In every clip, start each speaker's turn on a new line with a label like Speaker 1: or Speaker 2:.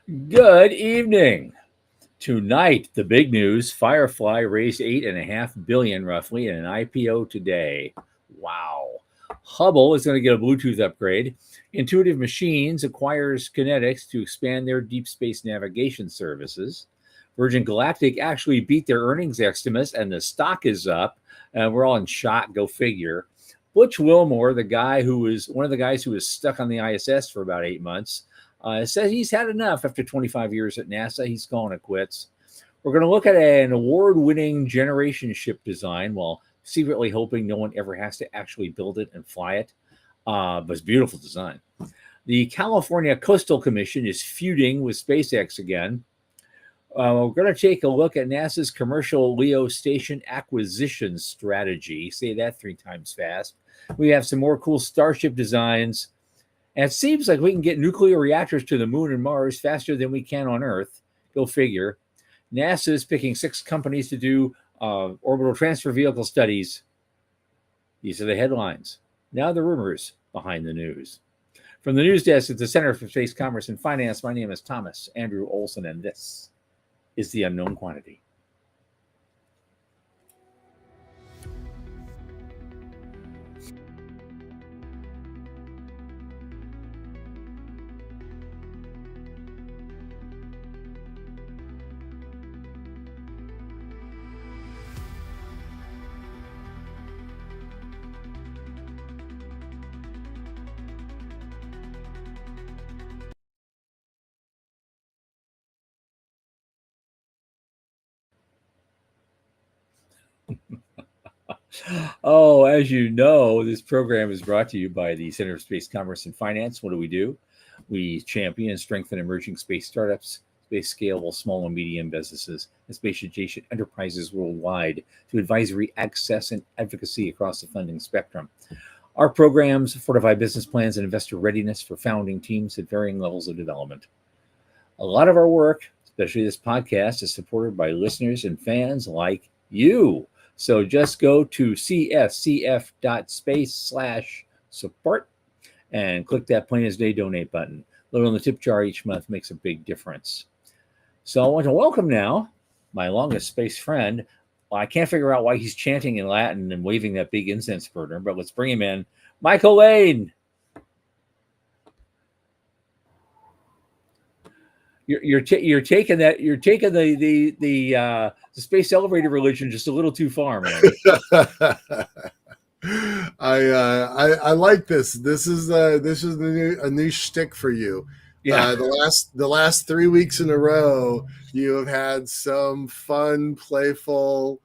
Speaker 1: Good evening. Tonight, the big news: Firefly raised 8.5 billion roughly in an IPO today. Wow. Hubble is going to get a Bluetooth upgrade. Intuitive Machines acquires Kinetics to expand their deep space navigation services. Virgin Galactic actually beat their earnings estimates and the stock is up. And we're all in shock, go figure. Butch Wilmore, the guy who was one of the guys who was stuck on the ISS for about 8 months, says he's had enough after 25 years at NASA. He's calling it quits. We're going to look at an award-winning generation ship design while secretly hoping no one ever has to actually build it and fly it. But it's a beautiful design. The California Coastal Commission is feuding with SpaceX again. We're going to take a look at NASA's commercial LEO station acquisition strategy. Say that 3 times fast. We have some more cool Starship designs. And it seems like we can get nuclear reactors to the moon and Mars faster than we can on Earth. Go figure. NASA is picking 6 companies to do orbital transfer vehicle studies. These are the headlines. Now the rumors behind the news. From the news desk at the Center for Space Commerce and Finance, my name is Thomas Andrew Olson, and this is The Unknown Quantity. Oh, as you know, this program is brought to you by the Center for Space Commerce and Finance. What do? We champion and strengthen emerging space startups, space scalable small and medium businesses, and space adjacent enterprises worldwide through advisory, access, and advocacy across the funding spectrum. Our programs fortify business plans and investor readiness for founding teams at varying levels of development. A lot of our work, especially this podcast, is supported by listeners and fans like you. So just go to cscf.space/support and click that plain as day donate button. A little in the tip jar each month makes a big difference. So I want to welcome now my longest space friend. Well, I can't figure out why he's chanting in Latin and waving that big incense burner, but let's bring him in. Michael Lane. You're taking the space elevator religion just a little too far, man.
Speaker 2: I like this. This is a new shtick for you.
Speaker 1: Yeah.
Speaker 2: The last 3 weeks in a row, you have had some fun, playful,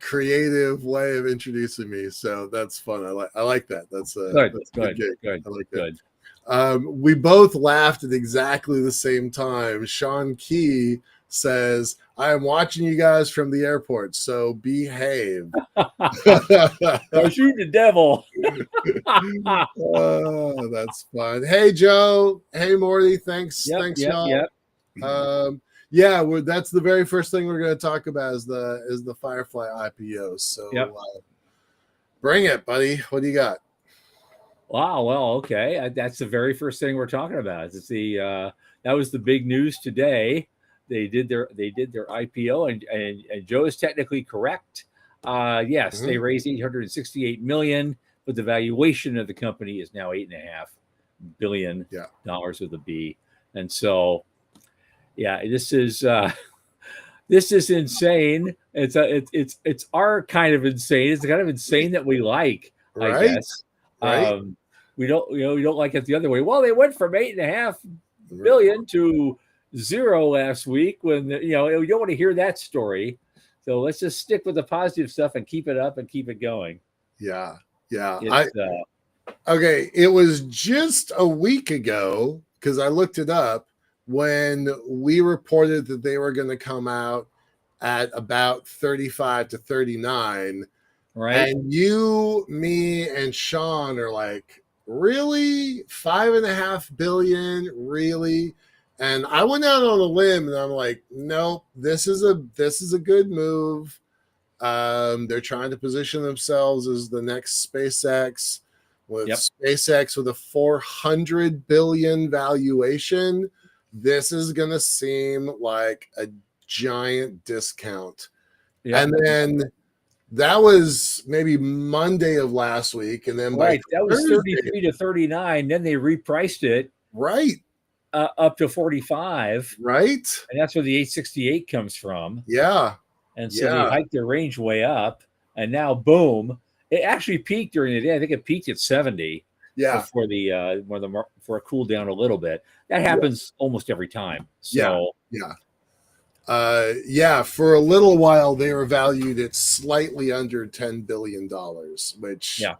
Speaker 2: creative way of introducing me. So that's fun. I like that. That's a
Speaker 1: Good.
Speaker 2: good gig.
Speaker 1: Good.
Speaker 2: I like that.
Speaker 1: Good.
Speaker 2: We both laughed at exactly the same time. Sean Key says, "I am watching you guys from the airport, so behave."
Speaker 1: Or shoot the devil.
Speaker 2: Oh, that's fun. Hey, Joe. Hey, Morty. Thanks,
Speaker 1: Yep.
Speaker 2: y'all. Yeah, that's the very first thing we're going to talk about is the Firefly IPO. So, bring it, buddy. What do you got?
Speaker 1: Wow. Well, okay. That's the very first thing we're talking about. It's that was the big news today. They did their IPO, and Joe is technically correct. Yes, they raised 868 million, but the valuation of the company is now $8.5 billion with a B. And so, this is insane. It's our kind of insane. It's the kind of insane that we like,
Speaker 2: right?
Speaker 1: I guess.
Speaker 2: Right.
Speaker 1: We don't like it the other way. Well, they went from 8.5 billion to 0 last week. When you don't want to hear that story. So let's just stick with the positive stuff and keep it up and keep it going.
Speaker 2: Yeah.
Speaker 1: Okay.
Speaker 2: It was just a week ago because I looked it up when we reported that they were going to come out at about 35 to 39.
Speaker 1: Right.
Speaker 2: And you, me, and Sean are like, really? 5.5 billion? Really? And I went out on a limb and I'm like, nope, this is a good move. They're trying to position themselves as the next SpaceX. with
Speaker 1: Yep.
Speaker 2: SpaceX with a 400 billion valuation. This is going to seem like a giant discount.
Speaker 1: Yep.
Speaker 2: And then that was maybe Monday of last week. And then by
Speaker 1: Right. That was
Speaker 2: Thursday,
Speaker 1: 33 to 39. Then they repriced it
Speaker 2: right,
Speaker 1: up to 45.
Speaker 2: right.
Speaker 1: And that's where the 868 comes from.
Speaker 2: Yeah,
Speaker 1: And so they
Speaker 2: yeah,
Speaker 1: hiked their range way up. And now, boom, it actually peaked during the day. I think it peaked at 70
Speaker 2: yeah,
Speaker 1: before for a cool down a little bit. That
Speaker 2: yeah,
Speaker 1: happens almost every time.
Speaker 2: yeah,
Speaker 1: So,
Speaker 2: yeah. Yeah, for a little while they were valued at slightly under $10 billion, which
Speaker 1: yeah.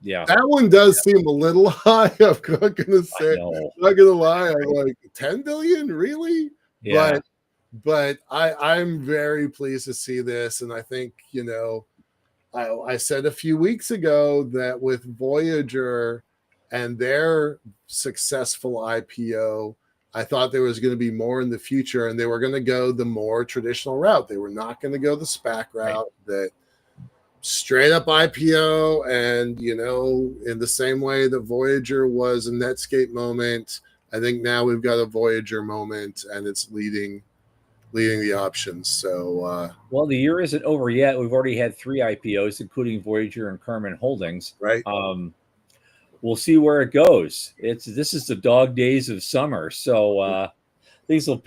Speaker 1: Yeah.
Speaker 2: that one does seem a little high. I'm not gonna say,
Speaker 1: No.
Speaker 2: not gonna lie. I'm like, 10 billion, really?
Speaker 1: Yeah.
Speaker 2: But I'm very pleased to see this, and I think I said a few weeks ago that with Voyager and their successful IPO, I thought there was going to be more in the future, and they were going to go the more traditional route. They were not going to go the SPAC route, that straight up IPO. And, in the same way that Voyager was a Netscape moment, I think now we've got a Voyager moment, and it's leading the options. So,
Speaker 1: Well, the year isn't over yet. We've already had 3 IPOs, including Voyager and Carmen Holdings.
Speaker 2: right.
Speaker 1: We'll see where it goes. This is the dog days of summer, so things will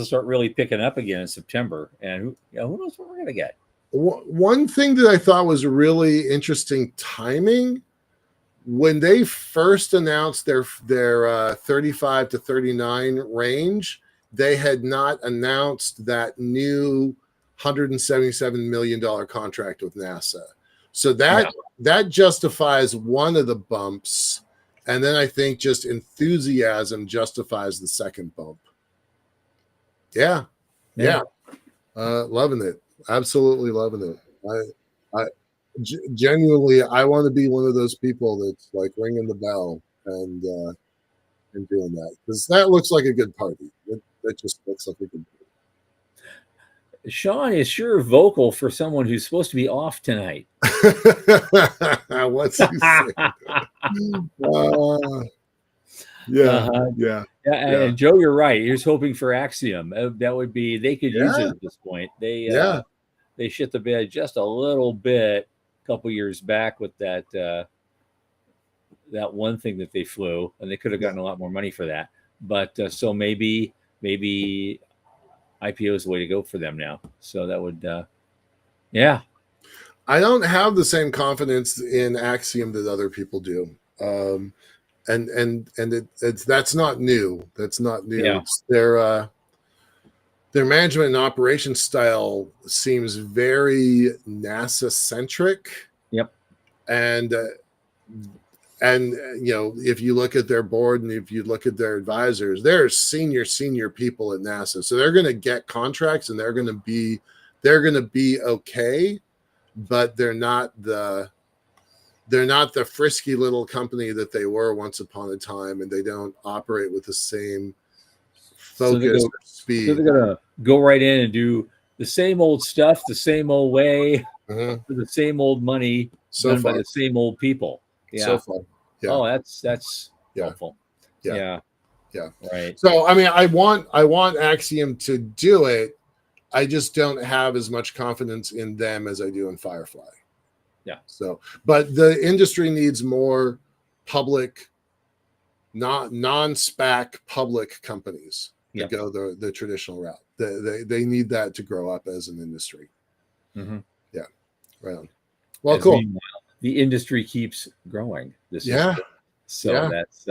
Speaker 1: start really picking up again in September, and who knows what we're gonna get.
Speaker 2: One thing that I thought was really interesting timing, when they first announced their 35 to 39 range, they had not announced that new $177 million contract with NASA. So that justifies one of the bumps. And then I think just enthusiasm justifies the second bump. Yeah. Loving it. Absolutely loving it. I genuinely, I want to be one of those people that's like ringing the bell and doing that, because that looks like a good party. That just looks like a good party.
Speaker 1: Sean is sure vocal for someone who's supposed to be off tonight.
Speaker 2: What's he saying? Yeah, yeah.
Speaker 1: And Joe, you're right. He's hoping for Axiom. That would be, they could use it at this point. They shit the bed just a little bit a couple years back with that one thing that they flew, and they could have gotten a lot more money for that. But so maybe IPO is the way to go for them now. So that would, yeah.
Speaker 2: I don't have the same confidence in Axiom that other people do. And that's not new. That's not new.
Speaker 1: Yeah.
Speaker 2: It's their management and operation style seems very NASA centric.
Speaker 1: Yep.
Speaker 2: And if you look at their board and if you look at their advisors, they're senior people at NASA. So they're going to get contracts and they're going to be okay, but they're not the frisky little company that they were once upon a time, and they don't operate with the same focus or speed.
Speaker 1: So they're gonna go right in and do the same old stuff, the same old way, for the same old money, done by the same old people. Yeah.
Speaker 2: So far. Yeah.
Speaker 1: Oh, that's helpful.
Speaker 2: Yeah.
Speaker 1: Right.
Speaker 2: So I mean, I want Axiom to do it. I just don't have as much confidence in them as I do in Firefly.
Speaker 1: Yeah.
Speaker 2: So, but the industry needs more public, non-SPAC public companies to go the traditional route. They need that to grow up as an industry.
Speaker 1: Mm-hmm.
Speaker 2: Yeah. Right on. Well, cool.
Speaker 1: The industry keeps growing this year. So that's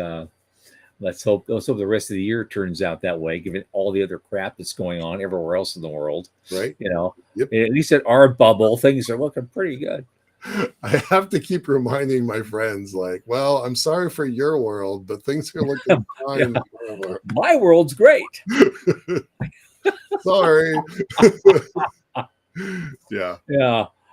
Speaker 1: let's hope the rest of the year turns out that way, given all the other crap that's going on everywhere else in the world.
Speaker 2: Right.
Speaker 1: At least at our bubble, things are looking pretty good.
Speaker 2: I have to keep reminding my friends, like, well, I'm sorry for your world, but things are looking fine.
Speaker 1: My world's great.
Speaker 2: Sorry. Yeah.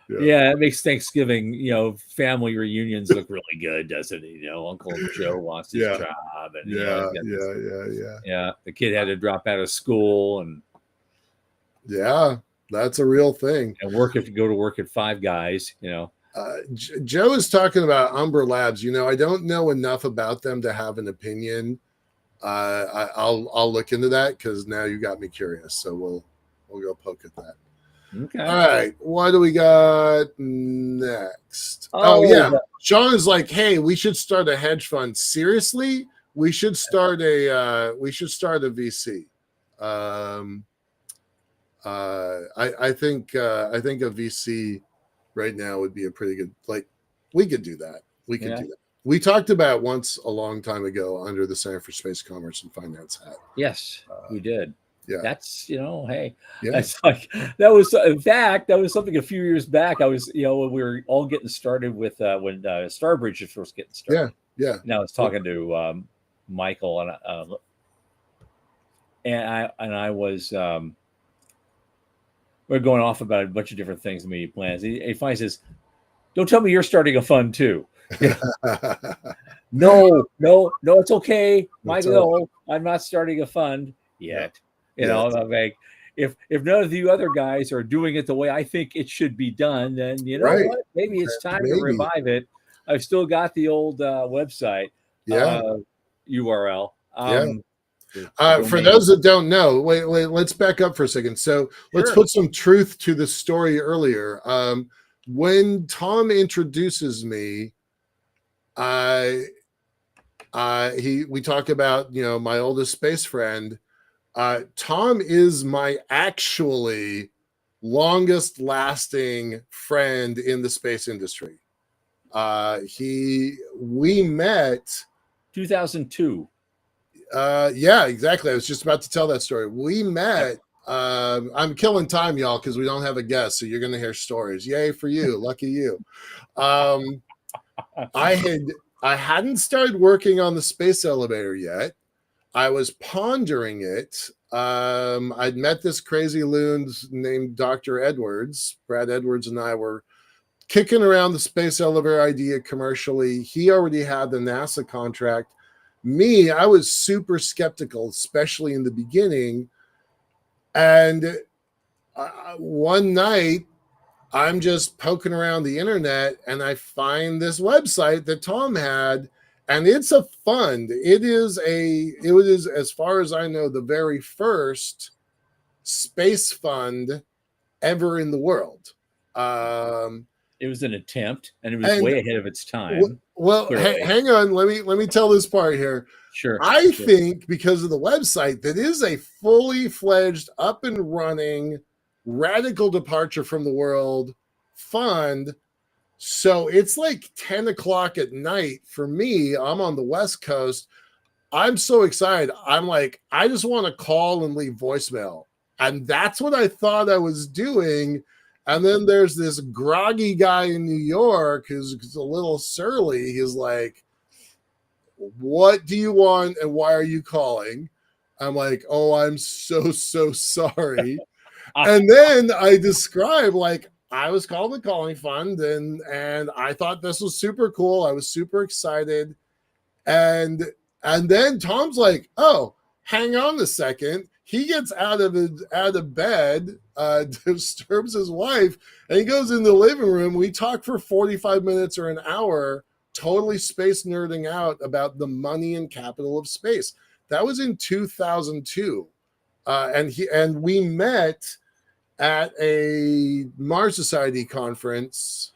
Speaker 1: It makes Thanksgiving, family reunions look really good, doesn't it? Uncle Joe lost his job, and the kid had to drop out of school, and
Speaker 2: that's a real thing.
Speaker 1: And go to work at Five Guys.
Speaker 2: Joe is talking about Umber Labs. I don't know enough about them to have an opinion. I'll look into that because now you got me curious. So we'll go poke at that.
Speaker 1: Okay.
Speaker 2: All right, what do we got next? Oh
Speaker 1: Oh,
Speaker 2: yeah, Sean is like, hey, we should start a hedge fund. Seriously, we should start a VC. I think a VC right now would be a pretty good, like, we could do that. We could do that. We talked about once a long time ago under the Center for Space Commerce and Finance hat.
Speaker 1: Yes, we did.
Speaker 2: Yeah.
Speaker 1: That's, hey,
Speaker 2: Yeah.
Speaker 1: that's like, that was, in fact, that was something a few years back. I was, when we were all getting started with, when Starbridge was first getting started.
Speaker 2: Yeah.
Speaker 1: And I was talking to Michael and I was, we're going off about a bunch of different things and meeting plans. He finally says, don't tell me you're starting a fund too. No, it's okay. Michael, no, I'm not starting a fund yet. I'm like, if none of you other guys are doing it the way I think it should be done, then what? Maybe it's time to revive it. I've still got the old website URL.
Speaker 2: For those that don't know, wait, let's back up for a second. So let's put some truth to the story earlier. When Tom introduces me, we talk about my oldest space friend. Tom is my actually longest lasting friend in the space industry. We met
Speaker 1: 2002.
Speaker 2: Yeah, exactly. I was just about to tell that story. We met. I'm killing time, y'all, because we don't have a guest, so you're going to hear stories. Yay for you! Lucky you. I hadn't started working on the space elevator yet. I was pondering it. I'd met this crazy loon named Dr. Edwards. Brad Edwards and I were kicking around the space elevator idea commercially. He already had the NASA contract. Me, I was super skeptical, especially in the beginning. And one night, I'm just poking around the internet and I find this website that Tom had, and it's a fund. It is, as far as I know, the very first space fund ever in the world.
Speaker 1: It was an attempt, and it was way ahead of its time.
Speaker 2: Well, hang on. Let me tell this part here.
Speaker 1: Sure.
Speaker 2: I think because of the website, that is a fully fledged, up and running, radical departure from the world fund. So it's like 10 o'clock at night for me. I'm on the West Coast. I'm so excited. I'm like, I just want to call and leave voicemail. And that's what I thought I was doing. And then there's this groggy guy in New York who's a little surly. He's like, what do you want and why are you calling? I'm like, oh, I'm so sorry. And then I describe, like, I was called the Calling Fund and I thought this was super cool. I was super excited. And then Tom's like, oh, hang on a second. He gets out of bed, disturbs his wife, and he goes in the living room. We talk for 45 minutes or an hour, totally space nerding out about the money and capital of space. That was in 2002. And we met at a Mars Society conference.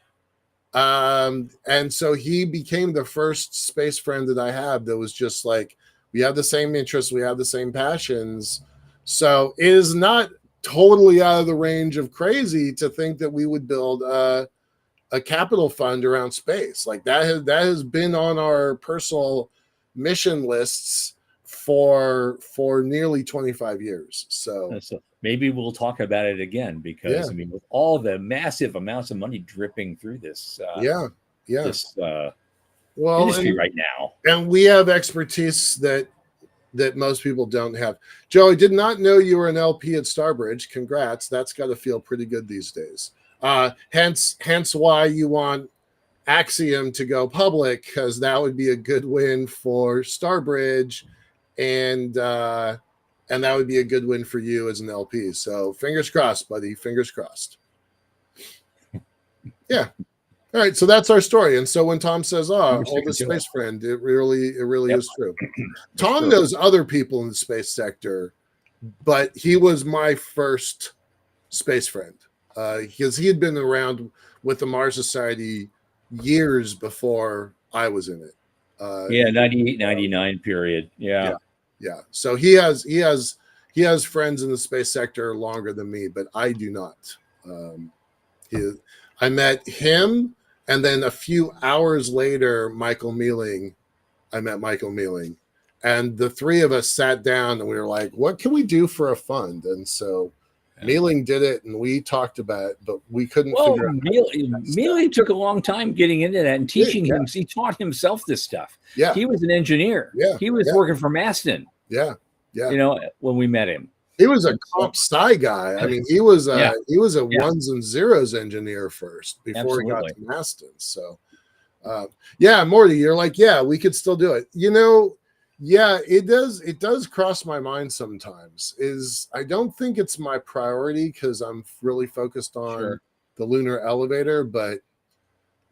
Speaker 2: And so he became the first space friend that I had that was just like, we have the same interests, we have the same passions. So it is not totally out of the range of crazy to think that we would build a capital fund around space. Like that has been on our personal mission lists for nearly 25 years. So
Speaker 1: maybe we'll talk about it again because I mean, with all the massive amounts of money dripping through this, this industry right now,
Speaker 2: and we have expertise that most people don't have. Joe, I did not know you were an LP at Starbridge. Congrats. That's got to feel pretty good these days. Hence why you want Axiom to go public, because that would be a good win for Starbridge, and that would be a good win for you as an LP. So fingers crossed, buddy. Fingers crossed. Yeah. All right, so that's our story. And so when Tom says,
Speaker 1: We're
Speaker 2: "Oh,
Speaker 1: sticking
Speaker 2: oldest
Speaker 1: to it.
Speaker 2: space friend," it really
Speaker 1: Yep,
Speaker 2: is true.
Speaker 1: that's
Speaker 2: Tom
Speaker 1: true.
Speaker 2: knows other people in the space sector, but he was my first space friend because he had been around with the Mars Society years before I was in it.
Speaker 1: Yeah, 98, 99 period.
Speaker 2: Yeah,
Speaker 1: Yeah.
Speaker 2: yeah. So he has friends in the space sector longer than me, but I do not. Um, he, I met him, and then a few hours later, I met Michael Mealing, and the three of us sat down and we were like, "What can we do for a fund?" And so
Speaker 1: Yeah.
Speaker 2: Mealing did it, and we talked about it, but we couldn't
Speaker 1: Well,
Speaker 2: figure out that step.
Speaker 1: Mealy took a long time getting into that and
Speaker 2: Yeah,
Speaker 1: teaching him. He taught himself this stuff.
Speaker 2: yeah,
Speaker 1: He was an engineer.
Speaker 2: yeah,
Speaker 1: He was
Speaker 2: yeah,
Speaker 1: working for Maston,
Speaker 2: yeah, yeah.
Speaker 1: when we met him.
Speaker 2: He was a
Speaker 1: And so,
Speaker 2: comp sci guy. I mean, he was a
Speaker 1: yeah,
Speaker 2: ones and zeros engineer first before he got
Speaker 1: absolutely.
Speaker 2: to Maston. So yeah, Morty, you're like, yeah, we could still do it. Yeah, it does cross my mind sometimes. Is I don't think it's my priority because I'm really focused on
Speaker 1: Sure.
Speaker 2: the lunar elevator, but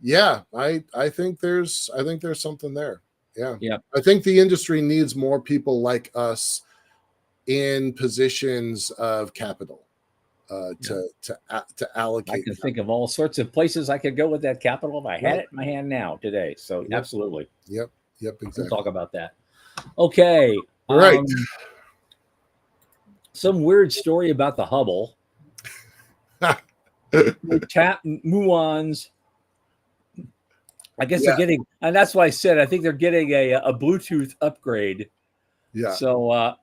Speaker 2: yeah, I think there's something there. Yeah.
Speaker 1: Yeah.
Speaker 2: I think the industry needs more people like us in positions of capital
Speaker 1: Yeah.
Speaker 2: to
Speaker 1: I
Speaker 2: allocate.
Speaker 1: can think of all sorts of places I could go with that capital if I had
Speaker 2: Yep,
Speaker 1: it in my hand now today. So
Speaker 2: yep,
Speaker 1: absolutely.
Speaker 2: yep, yep,
Speaker 1: We'll talk
Speaker 2: exactly.
Speaker 1: about that. Okay.
Speaker 2: All right.
Speaker 1: Some weird story about the Hubble. They tap muons. I guess they're
Speaker 2: Yeah,
Speaker 1: getting, and that's why I said I think they're getting a Bluetooth upgrade.
Speaker 2: yeah,
Speaker 1: So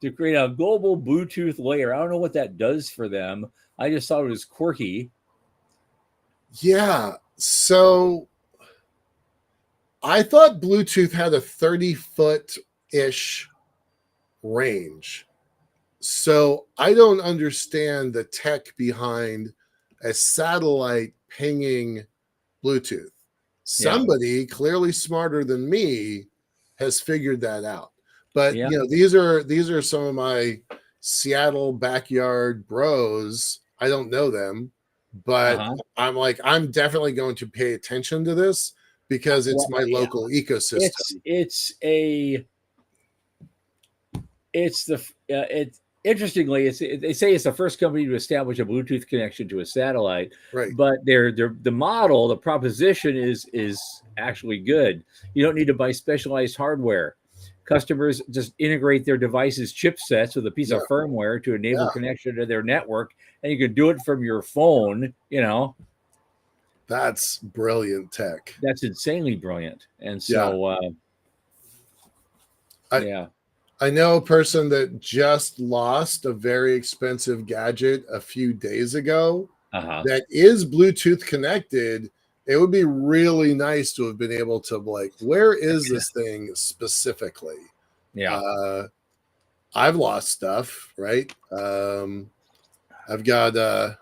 Speaker 1: to create a global Bluetooth layer, I don't know what that does for them. I just thought it was quirky.
Speaker 2: yeah. So I thought Bluetooth had a 30-foot ish range. So I don't understand the tech behind a satellite pinging Bluetooth.
Speaker 1: Yeah,
Speaker 2: Somebody clearly smarter than me has figured that out. But
Speaker 1: yeah,
Speaker 2: these are some of my Seattle backyard bros. I don't know them,
Speaker 1: uh
Speaker 2: but
Speaker 1: huh.
Speaker 2: I'm definitely going to pay attention to this because it's
Speaker 1: Well,
Speaker 2: my
Speaker 1: yeah,
Speaker 2: local
Speaker 1: it's
Speaker 2: ecosystem.
Speaker 1: it's a it's the it interestingly they say it's the first company to establish a Bluetooth connection to a satellite,
Speaker 2: Right.
Speaker 1: but the model, the proposition is actually good. You don't need to buy specialized hardware. Customers just integrate their device's chipsets with a piece
Speaker 2: Yeah.
Speaker 1: of firmware to enable
Speaker 2: Yeah.
Speaker 1: connection to their network, and you can do it from your phone.
Speaker 2: That's brilliant tech.
Speaker 1: That's insanely brilliant. And
Speaker 2: Yeah.
Speaker 1: so,
Speaker 2: I
Speaker 1: yeah,
Speaker 2: I know a person that just lost a very expensive gadget a few days ago
Speaker 1: uh huh,
Speaker 2: that is Bluetooth connected. It would be really nice to have been able to like, where is this thing specifically?
Speaker 1: yeah,
Speaker 2: Uh, I've lost stuff, right? I've got a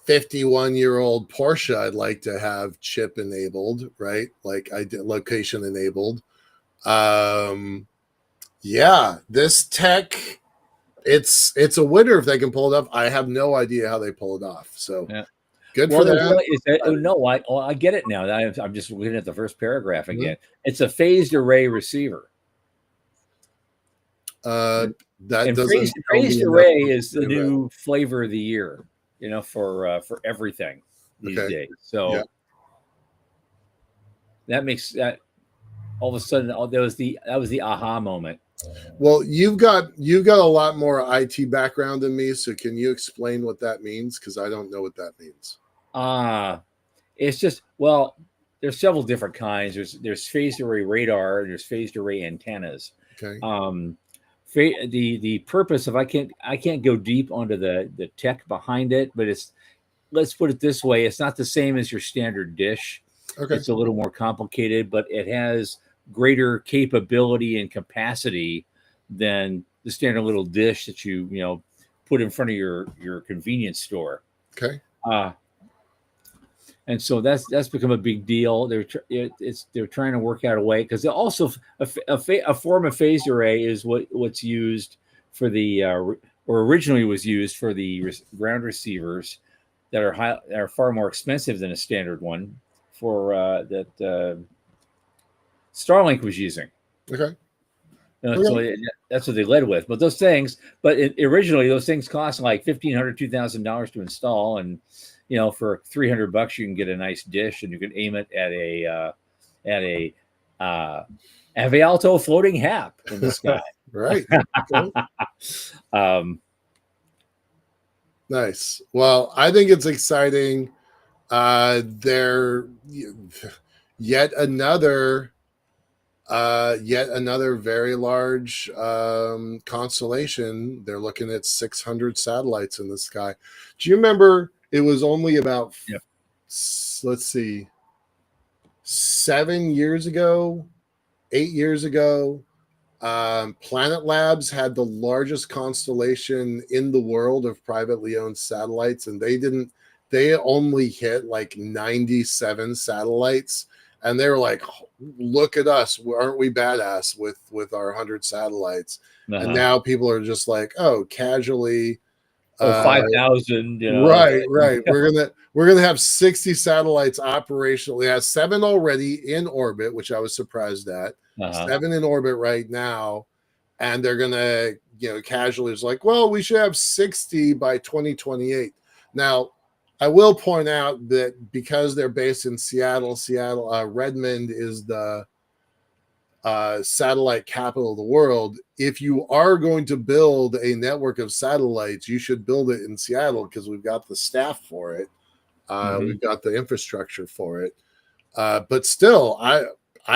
Speaker 2: 51-year-old Porsche I'd like to have chip enabled, right? Like I did location enabled. Um, yeah, this tech, it's a winner if they can pull it off. I have no idea how they pull it off. So
Speaker 1: yeah.
Speaker 2: good
Speaker 1: Well,
Speaker 2: for
Speaker 1: there's
Speaker 2: them.
Speaker 1: really is that, oh, no, I get it now. I'm just looking at the first paragraph
Speaker 2: Mhm.
Speaker 1: again. It's a phased array receiver,
Speaker 2: Uh,
Speaker 1: and,
Speaker 2: that
Speaker 1: and
Speaker 2: doesn't tell me
Speaker 1: phased
Speaker 2: enough
Speaker 1: array
Speaker 2: about
Speaker 1: is the
Speaker 2: the
Speaker 1: new flavor of the year, for everything these
Speaker 2: okay.
Speaker 1: days.
Speaker 2: Yeah.
Speaker 1: So that makes that all of a sudden, that was the aha moment.
Speaker 2: Well, you've got a lot more IT background than me, so can you explain what that means? Because I don't know what that means.
Speaker 1: Ah, it's just, well, there's several different kinds. There's phased array radar and there's phased array antennas.
Speaker 2: Okay.
Speaker 1: Um, the purpose of I can't go deep onto the tech behind it, but let's put it this way: it's not the same as your standard dish.
Speaker 2: Okay.
Speaker 1: It's a little more complicated, but it has greater capability and capacity than the standard little dish that you put in front of your convenience store.
Speaker 2: Okay.
Speaker 1: Uh, and so that's become a big deal. They're trying to work out a way because also a form of phased array is what's used for the or originally was used for the ground receivers that are far more expensive than a standard one for that Starlink was using.
Speaker 2: Okay.
Speaker 1: So
Speaker 2: Okay.
Speaker 1: that's what they led with. But those things, originally those things cost like $1,500, $2,000 to install, and for $300 you can get a nice dish, and you can aim it at a Ave Alto floating hap in the sky.
Speaker 2: Right. Okay.
Speaker 1: um,
Speaker 2: Nice. Well, I think it's exciting. They're yet another very large constellation. They're looking at 600 satellites in the sky. Do you remember it was only about
Speaker 1: Yep.
Speaker 2: let's see, 7 years ago, 8 years ago, Planet Labs had the largest constellation in the world of privately owned satellites, and they only hit like 97 satellites, and they were like, look at us, aren't we badass with our 100 satellites? And now people are just like, oh, casually,
Speaker 1: 5,000,
Speaker 2: right. We're gonna have 60 satellites operational. We have 7 already in orbit, which I was surprised at. 7 in orbit right now, and they're gonna, casually is like, well, we should have 60 by 2028. Now, I will point out that because they're based in Seattle, Redmond is the satellite capital of the world. If you are going to build a network of satellites, you should build it in Seattle because we've got the staff for it. We've got the infrastructure for it. But still, I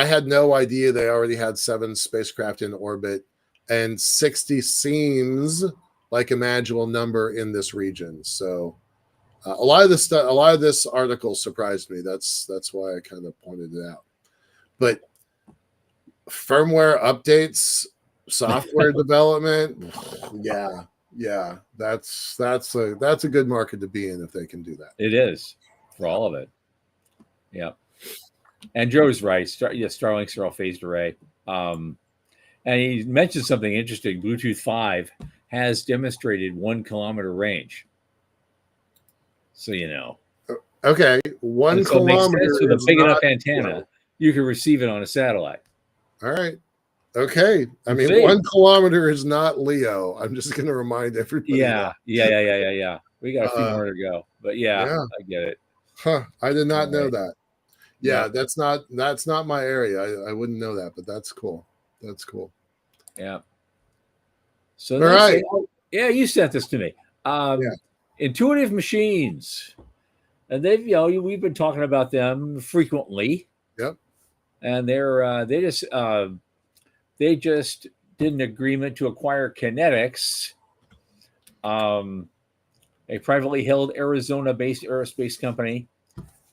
Speaker 2: had no idea they already had 7 spacecraft in orbit, and 60 seems like a manageable number in this region. So a lot of this article surprised me. That's why I kind of pointed it out. But firmware updates, software development, yeah, that's a good market to be in if they can do that.
Speaker 1: It is for all of it. Yeah. And Joe's right. Starlinks are all phased array. And he mentioned something interesting. Bluetooth 5 has demonstrated 1 kilometer range. So
Speaker 2: Okay, 1 kilometer
Speaker 1: with a big enough antenna, you can receive it on a satellite.
Speaker 2: All right. Okay. I mean, 1 kilometer is not LEO. I'm just going to remind everybody.
Speaker 1: Yeah. We got a few more to go, but yeah, I get it.
Speaker 2: Huh. I did not know that. Yeah, that's not my area. I wouldn't know that, but that's cool. That's cool.
Speaker 1: Yeah. So
Speaker 2: all right.
Speaker 1: You sent this to me. Intuitive Machines, and they've we've been talking about them frequently.
Speaker 2: Yep.
Speaker 1: And they just did an agreement to acquire Kinetics, a privately held Arizona-based aerospace company,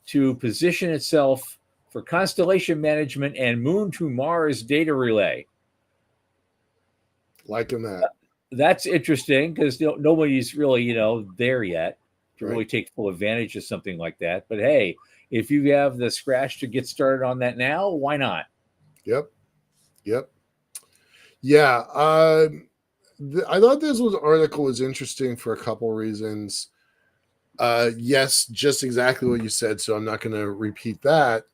Speaker 1: to position itself for constellation management and Moon to Mars data relay.
Speaker 2: Liking that.
Speaker 1: That's interesting because nobody's really there yet to really take full advantage of something like that. But hey, if you have the scratch to get started on that now, why not?
Speaker 2: Yep. Yeah. I thought this article was interesting for a couple reasons. Yes, just exactly what you said, so I'm not going to repeat that.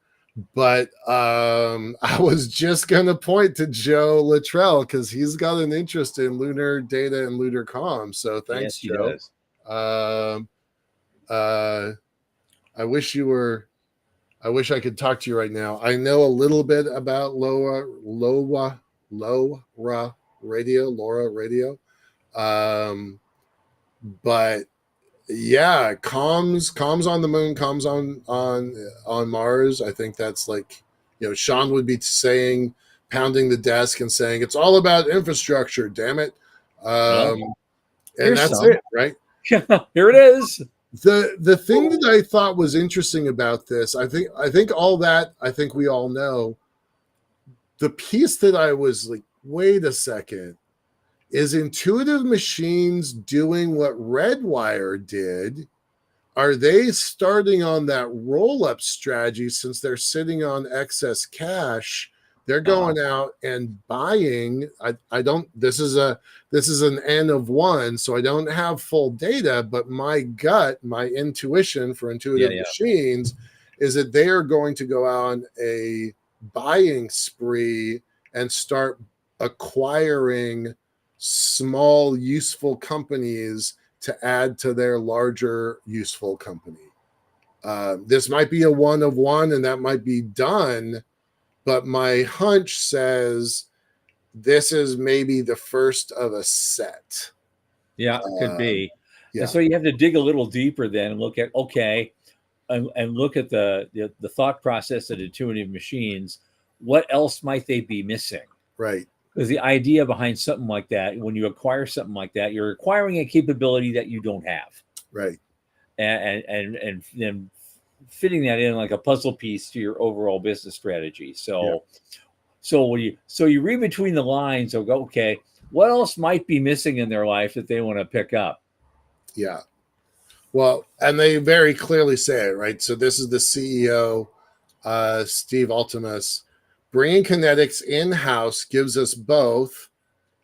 Speaker 2: But I was just going to point to Joe Luttrell because he's got an interest in lunar data and lunar comms. So thanks, Joe. I wish I could talk to you right now. I know a little bit about LoRa radio. But yeah, comms on the moon, comms on Mars. I think that's like, Sean would be saying, pounding the desk and saying, it's all about infrastructure, damn it. And that's it, right?
Speaker 1: Here it is.
Speaker 2: The thing that I thought was interesting about this, I think all that, I think we all know. The piece that I was like, wait a second, is Intuitive Machines doing what Redwire did? Are they starting on that roll-up strategy since they're sitting on excess cash They're going out and buying. I don't. This is an N of one, so I don't have full data. But my gut, my intuition for intuitive machines, is that they are going to go out on a buying spree and start acquiring small useful companies to add to their larger useful company. This might be a one of one, and that might be done. But my hunch says this is maybe the first of a set.
Speaker 1: Yeah, it could be.
Speaker 2: Yeah.
Speaker 1: And so you have to dig a little deeper then and look at, okay, and look at the thought process of intuitive machines. What else might they be missing?
Speaker 2: Right.
Speaker 1: Because the idea behind something like that, when you acquire something like that, you're acquiring a capability that you don't have.
Speaker 2: Right.
Speaker 1: And then fitting that in like a puzzle piece to your overall business strategy. So you read between the lines and go, okay, what else might be missing in their life that they want to pick up?
Speaker 2: Yeah. Well, and they very clearly say it, right? So this is the CEO, Steve Altimus. Bringing kinetics in-house gives us both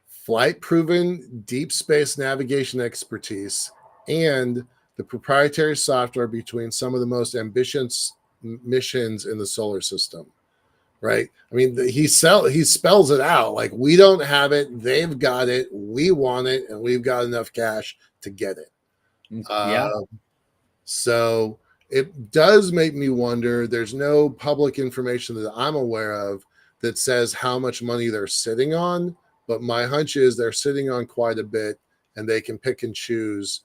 Speaker 2: flight-proven deep space navigation expertise and the proprietary software between some of the most ambitious missions in the solar system. Right? I mean, he spells it out like we don't have it, they've got it, we want it, and we've got enough cash to get it. So it does make me wonder. There's no public information that I'm aware of that says how much money they're sitting on, but my hunch is they're sitting on quite a bit, and they can pick and choose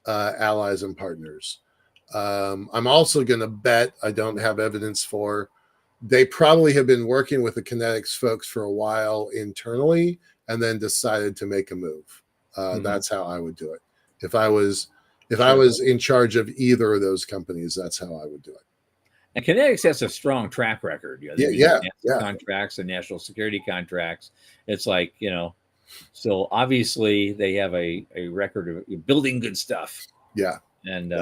Speaker 2: allies and partners. I'm also going to bet, I don't have evidence for, they probably have been working with the kinetics folks for a while internally and then decided to make a move. That's how I would do it. If I was in charge of either of those companies, that's how I would do it.
Speaker 1: And Kinetics has a strong track record. Contracts and national security contracts. It's like, so obviously they have a record of building good stuff.
Speaker 2: Yeah.
Speaker 1: And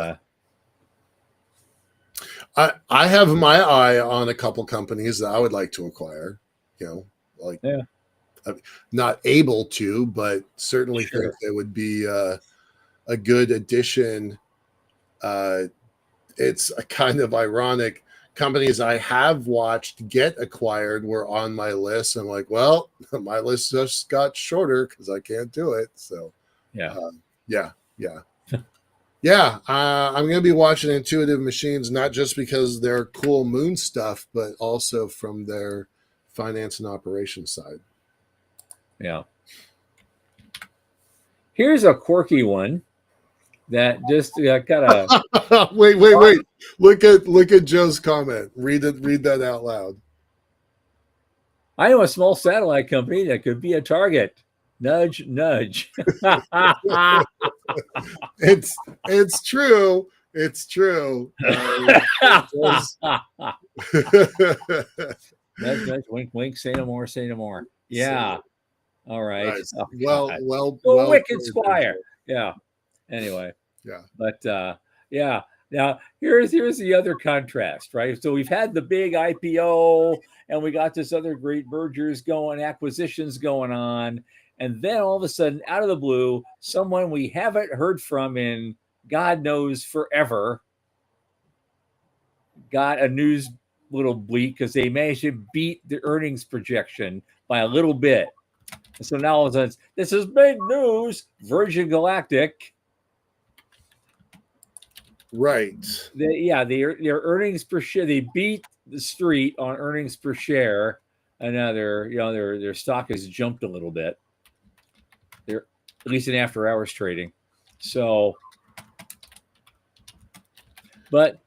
Speaker 2: I have my eye on a couple companies that I would like to acquire, not able to, but certainly think they would be a good addition. It's a kind of ironic. Companies I have watched get acquired were on my list. I'm like, well, my list just got shorter because I can't do it. So, I'm going to be watching Intuitive Machines, not just because they're cool moon stuff, but also from their finance and operations side.
Speaker 1: Yeah. Here's a quirky one that just got a
Speaker 2: wait. Look at Joe's comment. Read that out loud.
Speaker 1: I know a small satellite company that could be a target. Nudge, nudge.
Speaker 2: It's true. It's true.
Speaker 1: Nudge, nudge, wink, wink. Say no more. Say no more. Yeah. All right.
Speaker 2: Nice.
Speaker 1: Oh,
Speaker 2: well,
Speaker 1: wicked Squire. Yeah. Anyway.
Speaker 2: Yeah.
Speaker 1: But yeah. Now here's the other contrast, right? So we've had the big IPO, and we got this other great mergers going, acquisitions going on, and then all of a sudden, out of the blue, someone we haven't heard from in God knows forever got a news little bleak because they managed to beat the earnings projection by a little bit. So now all of a sudden, this is big news. Virgin Galactic.
Speaker 2: Right.
Speaker 1: Their earnings per share, they beat the street on earnings per share. And now their stock has jumped a little bit. They're at least in after hours trading. So, but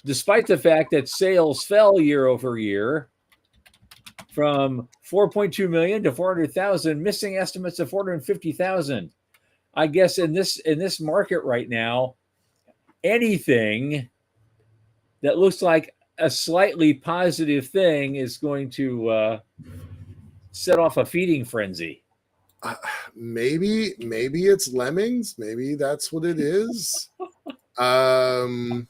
Speaker 1: despite the fact that sales fell year over year from 4.2 million to 400,000, missing estimates of 450,000. I guess in this market right now, anything that looks like a slightly positive thing is going to set off a feeding frenzy.
Speaker 2: Maybe it's lemmings. Maybe that's what it is. I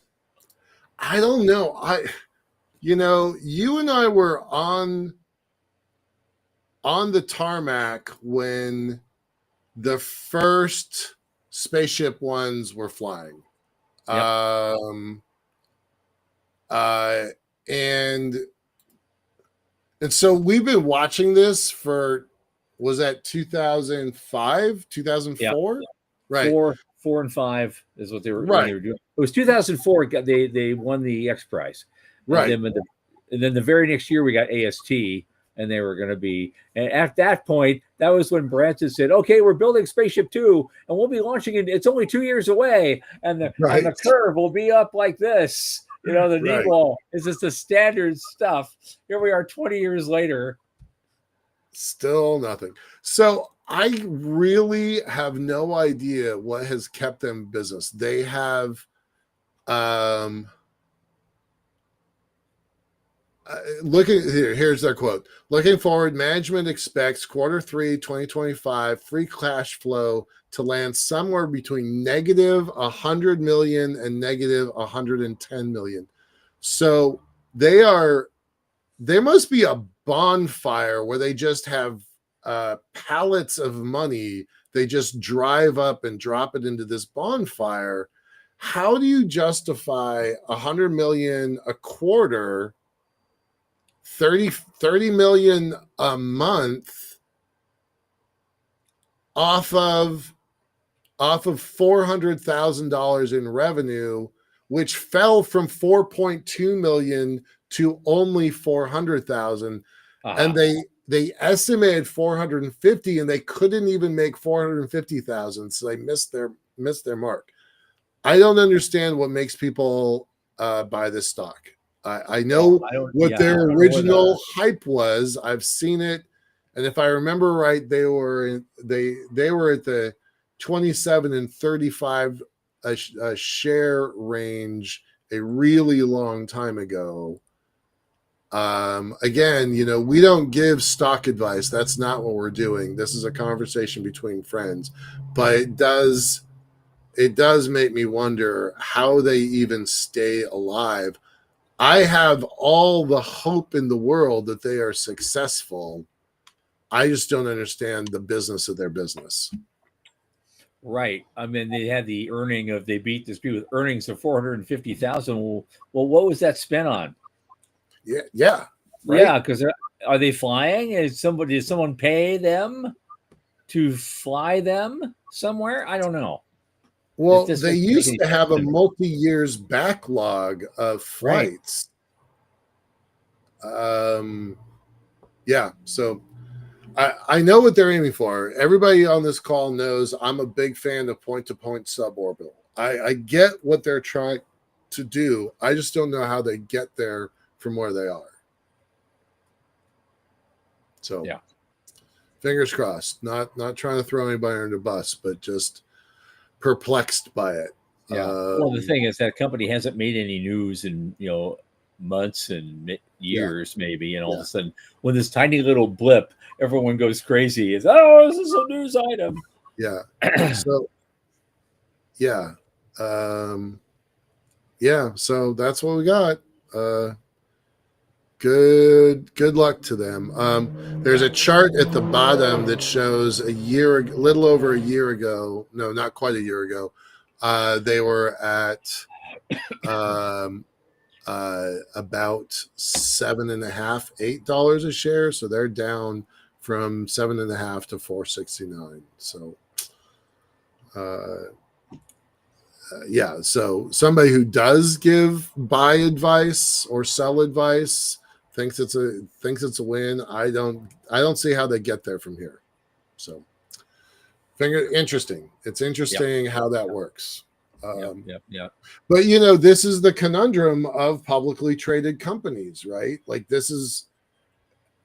Speaker 2: don't know. You and I were on on the tarmac when the first spaceship ones were flying.
Speaker 1: Yep.
Speaker 2: Um, uh, and and so we've been watching this for, was that 2005,
Speaker 1: Yeah.
Speaker 2: 2004? Right.
Speaker 1: Four, and five is what they were when they
Speaker 2: Right.
Speaker 1: were doing. It was 2004. They won the X Prize, and
Speaker 2: Right.
Speaker 1: then the very next year we got AST, and they were going to be. And at that point, that was when Branson said, "Okay, we're building Spaceship Two, and we'll be launching it. It's only 2 years away, and the
Speaker 2: Right.
Speaker 1: curve will be up like this. You know, the knee
Speaker 2: Right.
Speaker 1: wall is just the standard stuff. Here we are, 20 years later.
Speaker 2: Still nothing. So I really have no idea what has kept them business. They have um looking here, here's their quote. Looking forward, management expects Q3 2025 free cash flow to land somewhere between negative 100 million and negative 110 million. So there must be a bonfire where they just have pallets of money. They just drive up and drop it into this bonfire. How do you justify 100 million a quarter, 30 million a month off of $400,000 in revenue, which fell from 4.2 million to only 400,000, and they estimated 450, and they couldn't even make 450,000, so they missed their mark. I don't understand what makes people buy this stock. I know
Speaker 1: I don't.
Speaker 2: what
Speaker 1: Yeah, I
Speaker 2: their
Speaker 1: don't know what
Speaker 2: original hype was. I've seen it, and if I remember right, they were at the 27 and 35 a share range a really long time ago. Again, we don't give stock advice. That's not what we're doing. This is a conversation between friends, but it does make me wonder how they even stay alive. I have all the hope in the world that they are successful. I just don't understand the business of their business.
Speaker 1: Right. I mean, they had they beat the street with earnings of 450,000. Well, what was that spent on?
Speaker 2: Yeah, yeah, right.
Speaker 1: Yeah, because are they flying? Did someone pay them to fly them somewhere? I don't know. It
Speaker 2: Well,
Speaker 1: just
Speaker 2: they
Speaker 1: doesn't make
Speaker 2: used
Speaker 1: any
Speaker 2: to
Speaker 1: sense
Speaker 2: have a
Speaker 1: to me.
Speaker 2: multi-years backlog of
Speaker 1: Right.
Speaker 2: flights. Um, yeah, so I know what they're aiming for. Everybody on this call knows I'm a big fan of point-to-point suborbital. I get what they're trying to do. I just don't know how they get there from where they are. So
Speaker 1: Yeah.
Speaker 2: fingers crossed. Not trying to throw anybody under the bus, but just perplexed by it.
Speaker 1: Yeah. Well, the thing is that company hasn't made any news in months and
Speaker 2: Yeah,
Speaker 1: years, maybe, and all of
Speaker 2: yeah,
Speaker 1: a sudden, when this tiny little blip, everyone goes crazy. It's this is a news item.
Speaker 2: yeah. So yeah, um, yeah. So that's what we got. Uh, good luck to them. There's a chart at the bottom that shows a little over a year ago. No, not quite a year ago. They were at um, about $7.5, $8 a share. So they're down from 7.5 to 469. So yeah, so somebody who does give buy advice or sell advice thinks it's a win. I don't see how they get there from here. So interesting. It's
Speaker 1: Yep.
Speaker 2: interesting how that works.
Speaker 1: Yep. Yep. Yep.
Speaker 2: But this is the conundrum of publicly traded companies, right? Like this is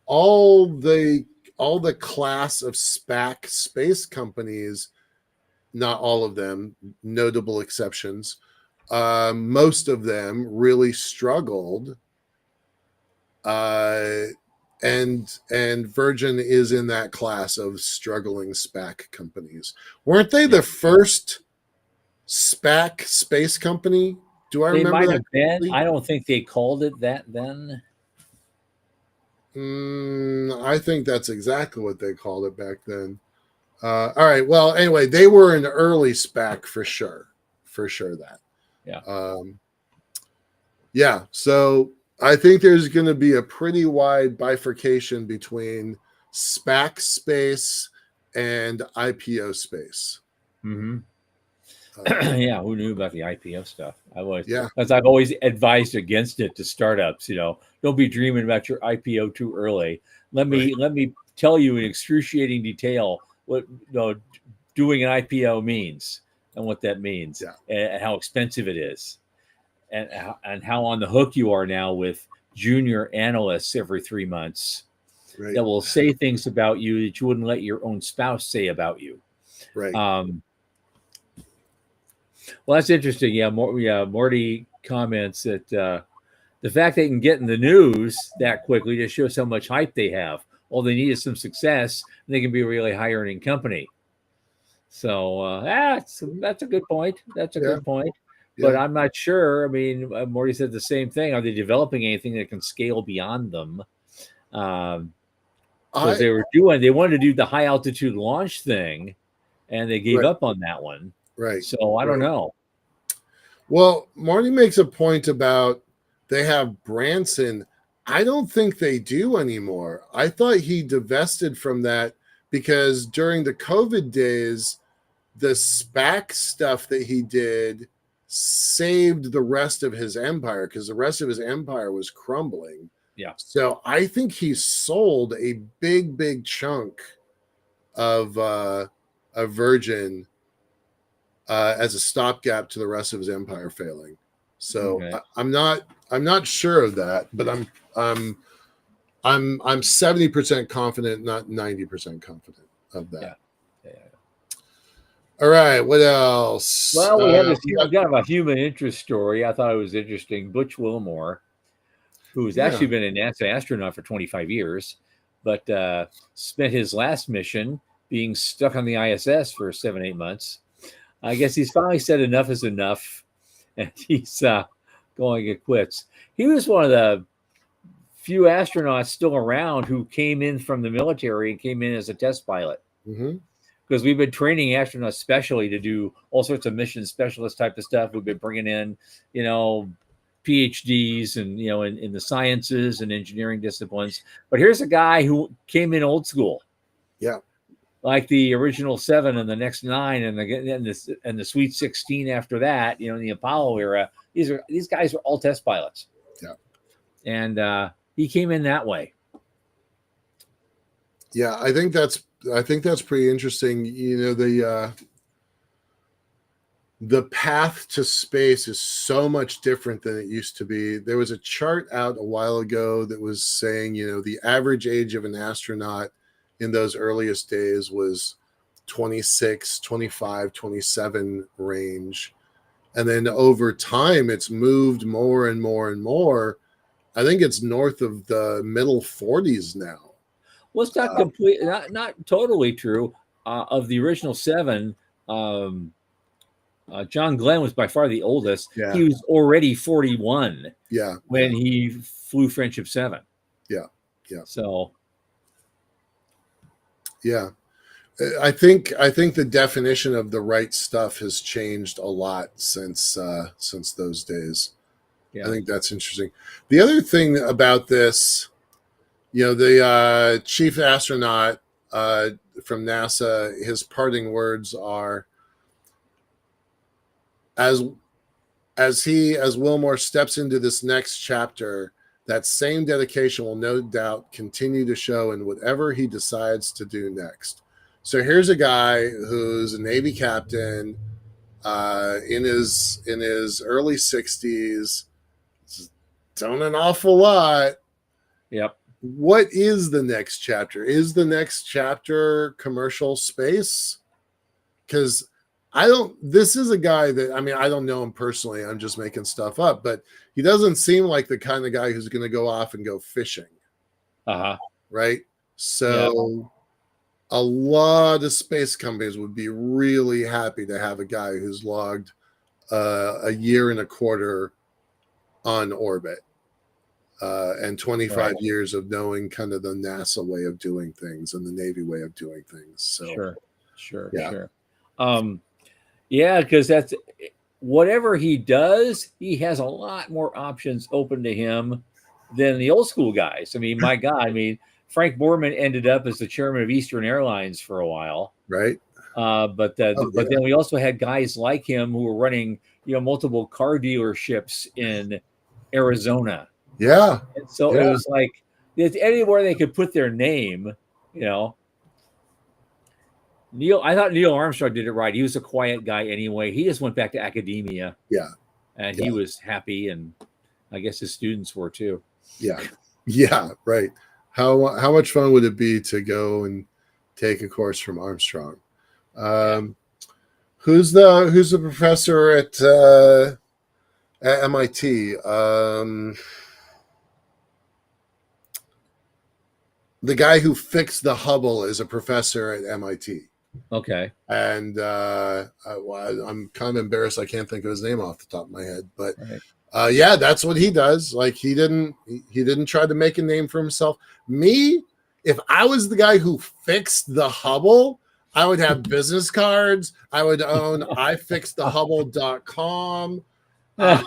Speaker 2: all the class of SPAC space companies, not all of them, notable exceptions. Most of them really struggled, and Virgin is in that class of struggling SPAC companies. Weren't they the
Speaker 1: Yep.
Speaker 2: first SPAC space company? Do I
Speaker 1: They
Speaker 2: remember
Speaker 1: might
Speaker 2: that
Speaker 1: have been.
Speaker 2: correctly?
Speaker 1: I don't think they called it that then.
Speaker 2: I think that's exactly what they called it back then. All right. Well, anyway, they were an early SPAC for sure. For sure that.
Speaker 1: Yeah.
Speaker 2: Um, yeah. So I think there's going to be a pretty wide bifurcation between SPAC space and IPO space.
Speaker 1: Hmm.
Speaker 2: Uh,
Speaker 1: Yeah, who knew about the IPO stuff?
Speaker 2: yeah.
Speaker 1: Because I've always advised against it to startups. Don't be dreaming about your IPO too early.
Speaker 2: Right.
Speaker 1: Let me tell you in excruciating detail what doing an IPO means and what that means
Speaker 2: Yeah.
Speaker 1: and how expensive it is and how on the hook you are now with junior analysts every 3 months
Speaker 2: Right.
Speaker 1: that will say things about you that you wouldn't let your own spouse say about you.
Speaker 2: Right.
Speaker 1: Um, Well, that's interesting. Yeah, Morty comments that the fact they can get in the news that quickly just shows how much hype they have. All they need is some success, and they can be a really high earning company. So that's a good point. That's a
Speaker 2: Yeah.
Speaker 1: good point. But
Speaker 2: Yeah.
Speaker 1: I'm not sure. I mean, Morty said the same thing. Are they developing anything that can scale beyond them? Because
Speaker 2: I
Speaker 1: they wanted to do the high altitude launch thing, and they gave
Speaker 2: right.
Speaker 1: up on that one.
Speaker 2: Right.
Speaker 1: So I don't
Speaker 2: Right.
Speaker 1: know.
Speaker 2: Well, Marty makes a point about they have Branson. I don't think they do anymore. I thought he divested from that because during the COVID days, the SPAC stuff that he did saved the rest of his empire because the rest of his empire was crumbling.
Speaker 1: Yeah.
Speaker 2: So I think he sold a big, big chunk of Virgin as a stopgap to the rest of his empire failing. So
Speaker 1: Okay.
Speaker 2: I'm not sure of that, but I'm 70% confident, not 90% confident of
Speaker 1: Yeah.
Speaker 2: that.
Speaker 1: Yeah.
Speaker 2: All right, what else?
Speaker 1: Well, we have this
Speaker 2: We got
Speaker 1: kind of a human interest story. I thought it was interesting. Butch Wilmore, who's actually
Speaker 2: yeah,
Speaker 1: been a NASA astronaut for 25 years, but spent his last mission being stuck on the ISS for 7, 8 months. I guess he's finally said enough is enough, and he's going it quits. He was one of the few astronauts still around who came in from the military and came in as a test pilot.
Speaker 2: mm-hmm.
Speaker 1: Because we've been training astronauts specially to do all sorts of mission specialist type of stuff. We've been bringing in, you know, PhDs and in the sciences and engineering disciplines. But here's a guy who came in old school,
Speaker 2: Yeah,
Speaker 1: like the original 7 and the next 9 and the Sweet 16 after that. In the Apollo era, these guys are all test pilots,
Speaker 2: yeah,
Speaker 1: and he came in that way.
Speaker 2: yeah. I think that's pretty interesting. The path to space is so much different than it used to be. There was a chart out a while ago that was saying, the average age of an astronaut in those earliest days was 26, 25, 27 range. And then over time, it's moved more and more and more. I think it's north of the middle 40s now.
Speaker 1: Well, it's not complete, not totally true. Of the original 7, um, John Glenn was by far the oldest.
Speaker 2: Yeah,
Speaker 1: He was already 41
Speaker 2: yeah,
Speaker 1: when he flew Friendship 7.
Speaker 2: yeah, yeah,
Speaker 1: So,
Speaker 2: yeah. I think the definition of the right stuff has changed a lot since those days. I
Speaker 1: yeah,
Speaker 2: think that's interesting. The other thing about this, the chief astronaut from NASA, his parting words are as as Wilmore steps into this next chapter, that same dedication will no doubt continue to show in whatever he decides to do next. So here's a guy who's a Navy captain in his early 60s, done an awful lot.
Speaker 1: yep.
Speaker 2: What is the next chapter? Is the next chapter commercial space? Because this is a guy that, I don't know him personally. I'm just making stuff up, but he doesn't seem like the kind of guy who's going to go off and go fishing.
Speaker 1: Uh-huh.
Speaker 2: Right.
Speaker 1: Yeah.
Speaker 2: So a lot of space companies would be really happy to have a guy who's logged a year and a quarter on orbit. and 25
Speaker 1: Right.
Speaker 2: years of knowing kind of the NASA way of doing things and the Navy way of doing things. So, yeah.
Speaker 1: Sure. Yeah, because that's whatever he does, he has a lot more options open to him than the old school guys. I mean, my God, I mean, Frank Borman ended up as the chairman of Eastern Airlines for a while.
Speaker 2: Right.
Speaker 1: But
Speaker 2: Oh, yeah.
Speaker 1: then we also had guys like him who were running, multiple car dealerships in Arizona.
Speaker 2: Yeah.
Speaker 1: And so it
Speaker 2: Yeah.
Speaker 1: was like it's anywhere they could put their name, you know. I thought Neil Armstrong did it right. He was a quiet guy anyway. He just went back to academia
Speaker 2: Yeah.
Speaker 1: and he
Speaker 2: Yeah.
Speaker 1: was happy, and I guess his students were too.
Speaker 2: Yeah. Yeah. Right. How much fun would it be to go and take a course from Armstrong? Who's the professor at MIT? The guy who fixed the Hubble is a professor at MIT.
Speaker 1: Okay.
Speaker 2: And I'm kind of embarrassed I can't think of his name off the top of my head, but
Speaker 1: Right.
Speaker 2: yeah, that's what he does. Like he didn't try to make a name for himself. Me, if I was the guy who fixed the Hubble, I would have business cards. I would own ifixthehubble.com. I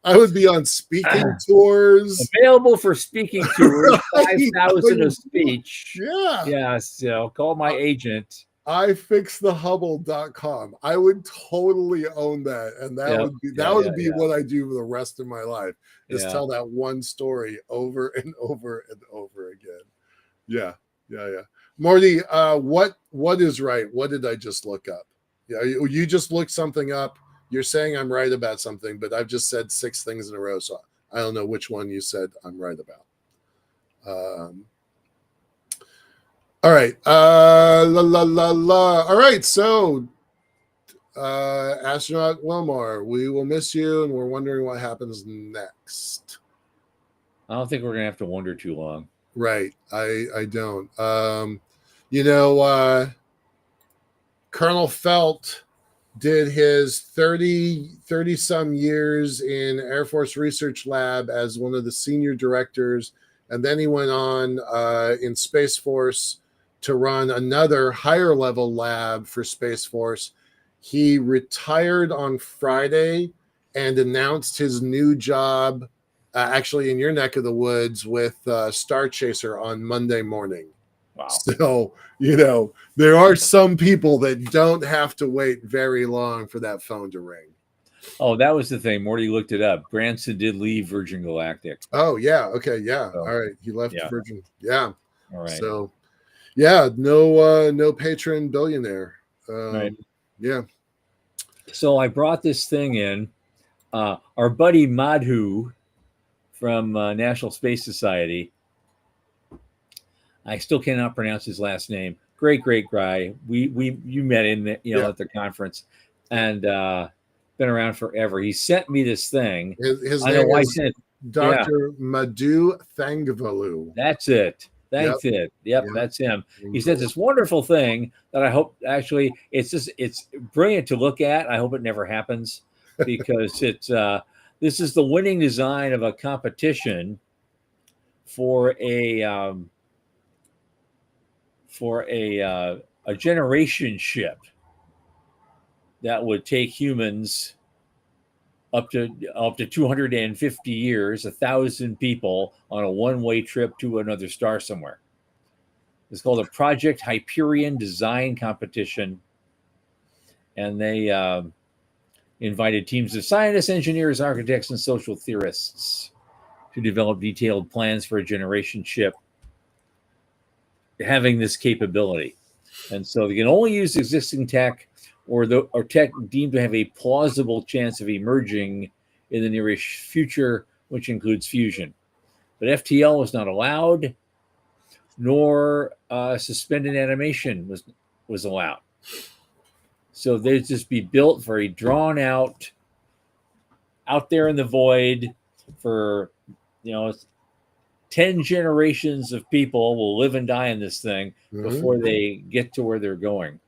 Speaker 2: would be on speaking tours.
Speaker 1: Available for speaking tours, 5,000 a speech.
Speaker 2: Yeah.
Speaker 1: Yeah, so call my agent.
Speaker 2: ifixthehubble.com. I would totally own that, and that would be what I do for the rest of my life, is tell that one story over and over and over again. Yeah. Morty, what is right? What did I just look up? Yeah, you just looked something up. You're saying I'm right about something, but I've just said 6 things in a row, so I don't know which one you said I'm right about. All right. All right. So, astronaut Wilmore, we will miss you, and we're wondering what happens next.
Speaker 1: I don't think we're gonna have to wonder too long.
Speaker 2: Right. I don't. Colonel Felt did his 30 some years in Air Force Research Lab as one of the senior directors, and then he went on in Space Force to run another higher level lab for Space Force. He retired on Friday and announced his new job, actually in your neck of the woods, with Star Chaser on Monday morning.
Speaker 1: Wow.
Speaker 2: So, there are some people that don't have to wait very long for that phone to ring.
Speaker 1: Oh, that was the thing. Morty looked it up. Branson did leave Virgin Galactic.
Speaker 2: Oh, yeah. Okay. Yeah. So, all right. He left Virgin. Yeah.
Speaker 1: All right.
Speaker 2: So, yeah, no patron billionaire.
Speaker 1: Right.
Speaker 2: Yeah.
Speaker 1: So I brought this thing in. Our buddy Madhu from National Space Society. I still cannot pronounce his last name. Great guy. You met him, at the conference, and been around forever. He sent me this thing.
Speaker 2: His
Speaker 1: I
Speaker 2: name
Speaker 1: know
Speaker 2: is Dr. Madhu Thangavalu.
Speaker 1: That's it. That's it. Yep, that's him. He says this wonderful thing that I hope actually it's brilliant to look at. I hope it never happens, because this is the winning design of a competition for a generation ship that would take humans up to 250 years, 1,000 people on a one-way trip to another star somewhere. It's called a Project Hyperion Design Competition, and they invited teams of scientists, engineers, architects, and social theorists to develop detailed plans for a generation ship having this capability. And so they can only use existing tech or tech deemed to have a plausible chance of emerging in the nearest future, which includes fusion. But FTL was not allowed, nor suspended animation was allowed. So they'd just be built very drawn out there in the void for 10 generations of people will live and die in this thing before they get to where they're going.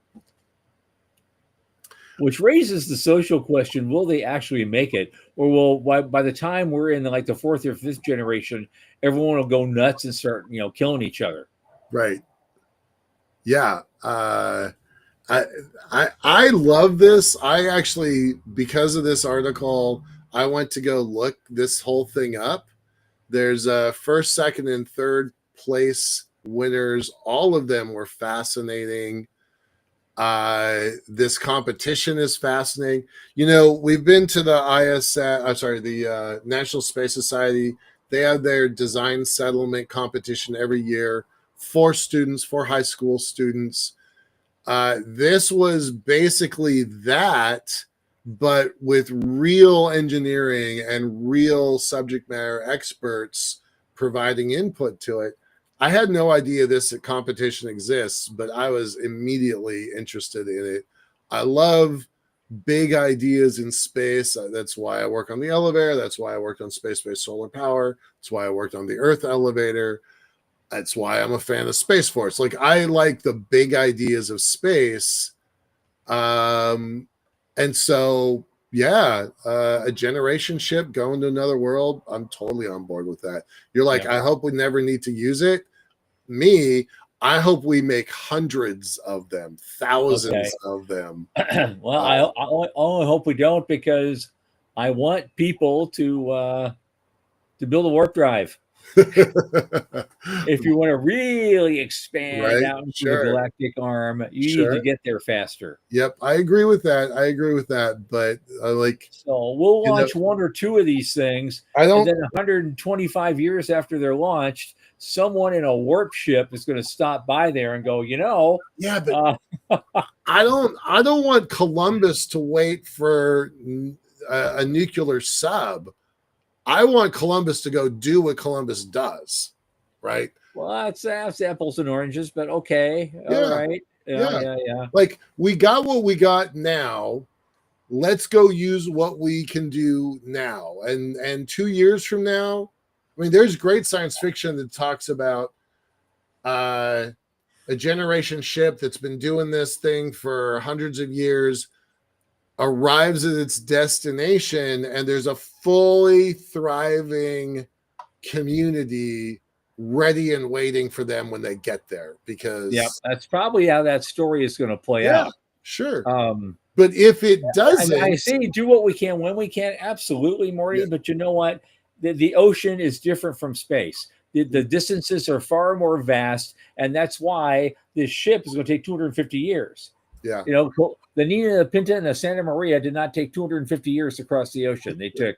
Speaker 1: Which raises the social question, will they actually make it? or by the time we're in like the fourth or fifth generation, everyone will go nuts and start killing each other.
Speaker 2: Right. Yeah. I love this. I actually, because of this article, I went to go look this whole thing up. There's first, second, and third place winners. All of them were fascinating. This competition is fascinating. We've been to the the National Space Society. They have their design settlement competition every year for students, for high school students. This was basically that, but with real engineering and real subject matter experts providing input to it. I had no idea this competition exists, but I was immediately interested in it. I love big ideas in space. That's why I work on the elevator. That's why I worked on space-based solar power. That's why I worked on the Earth elevator. That's why I'm a fan of Space Force. Like, I like the big ideas of space. And so, yeah, a generation ship going to another world, I'm totally on board with that. You're like, I hope we never need to use it. Me, I hope we make hundreds of them, thousands of them.
Speaker 1: Well, I only hope we don't, because I want people to build a warp drive. If you want to really expand out into the galactic arm, you need to get there faster.
Speaker 2: Yep, I agree with that. But
Speaker 1: so we'll launch one or two of these things, and then 125 years after they're launched, someone in a warp ship is going to stop by there and go,
Speaker 2: yeah, but I don't want Columbus to wait for a nuclear sub. I want Columbus to go do what Columbus does, right?
Speaker 1: Well, that's apples and oranges, but okay. All right. Yeah.
Speaker 2: Like, we got what we got now. Let's go use what we can do now. And 2 years from now, I mean, there's great science fiction that talks about a generation ship that's been doing this thing for hundreds of years, arrives at its destination, and there's a fully thriving community ready and waiting for them when they get there. Because
Speaker 1: that's probably how that story is going to play out.
Speaker 2: Sure. But if it doesn't,
Speaker 1: I say do what we can when we can. Absolutely, Morty. But you know what? The ocean is different from space. The distances are far more vast, and that's why this ship is going to take 250 years.
Speaker 2: Yeah.
Speaker 1: The Nina, the Pinta, and the Santa Maria did not take 250 years to cross the ocean. They took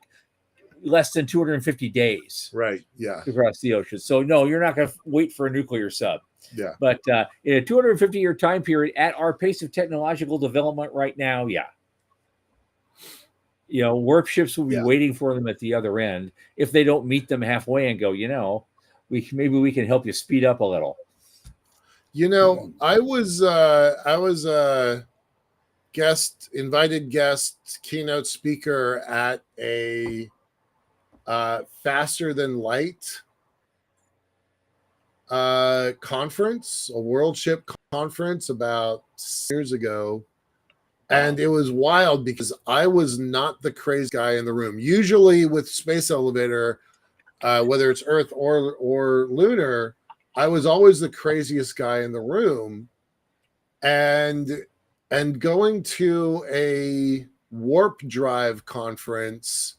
Speaker 1: less than 250 days.
Speaker 2: Right. Yeah.
Speaker 1: To cross the ocean. So no, you're not going to wait for a nuclear sub.
Speaker 2: Yeah.
Speaker 1: But in a 250-year time period, at our pace of technological development right now, warp ships will be waiting for them at the other end if they don't meet them halfway and go, maybe we can help you speed up a little.
Speaker 2: I was invited guest keynote speaker at a Faster Than Light conference, a world ship conference about 6 years ago. And it was wild because I was not the crazy guy in the room. Usually with space elevator, whether it's Earth or lunar, I was always the craziest guy in the room. And going to a warp drive conference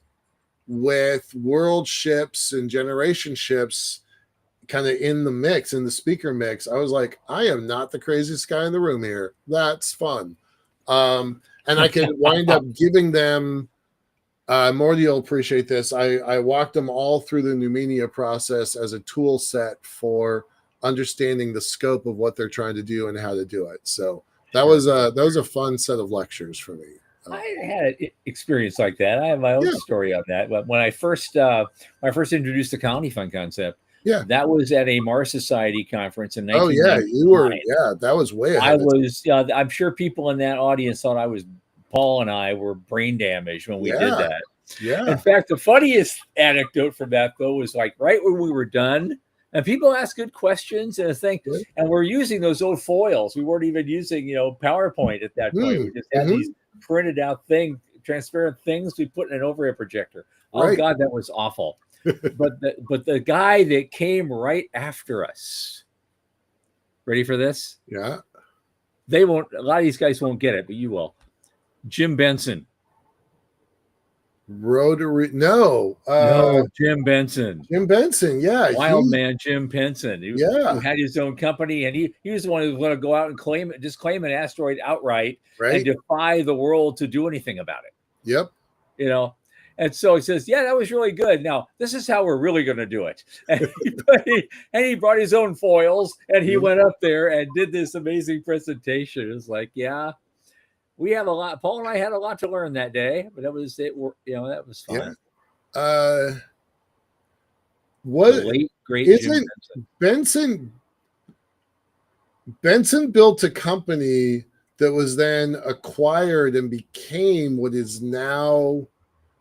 Speaker 2: with world ships and generation ships kind of in the mix, in the speaker mix, I was like, I am not the craziest guy in the room here. That's fun. And I could wind up giving them, Morty will appreciate this. I walked them all through the Numenia process as a tool set for understanding the scope of what they're trying to do and how to do it. So that was a fun set of lectures for me.
Speaker 1: I had an experience like that. I have my own story on that. But when I first introduced the Colony Fund concept, that was at a Mars Society conference in 1999.
Speaker 2: Oh yeah, you were. Yeah, that was way ahead.
Speaker 1: I'm sure people in that audience thought Paul and I were brain damaged when we did that.
Speaker 2: Yeah.
Speaker 1: In fact, the funniest anecdote from that though was like right when we were done, and people asked good questions and and we're using those old foils. We weren't even using PowerPoint at that point. We just had these printed out transparent things we put in an overhead projector. Oh
Speaker 2: Right.
Speaker 1: God, that was awful. but the guy that came right after us, ready for this?
Speaker 2: Yeah.
Speaker 1: They won't. A lot of these guys won't get it, but you will. Jim Benson.
Speaker 2: Rotary. No.
Speaker 1: No, Jim Benson.
Speaker 2: Jim Benson. Yeah.
Speaker 1: Wild man Jim Benson, who
Speaker 2: Yeah.
Speaker 1: had his own company, and he was the one who was going to go out and claim an asteroid outright and
Speaker 2: Right.
Speaker 1: defy the world to do anything about it.
Speaker 2: Yep.
Speaker 1: You know, and so he says, "Yeah, that was really good. Now this is how we're really going to do it." And he brought his own foils, and he went up there and did this amazing presentation. It was like, yeah, we have a lot. Paul and I had a lot to learn that day, but that was it. You know, that was fun.
Speaker 2: Yeah. What
Speaker 1: the late great
Speaker 2: isn't
Speaker 1: Jim Benson.
Speaker 2: Benson built a company that was then acquired and became what is now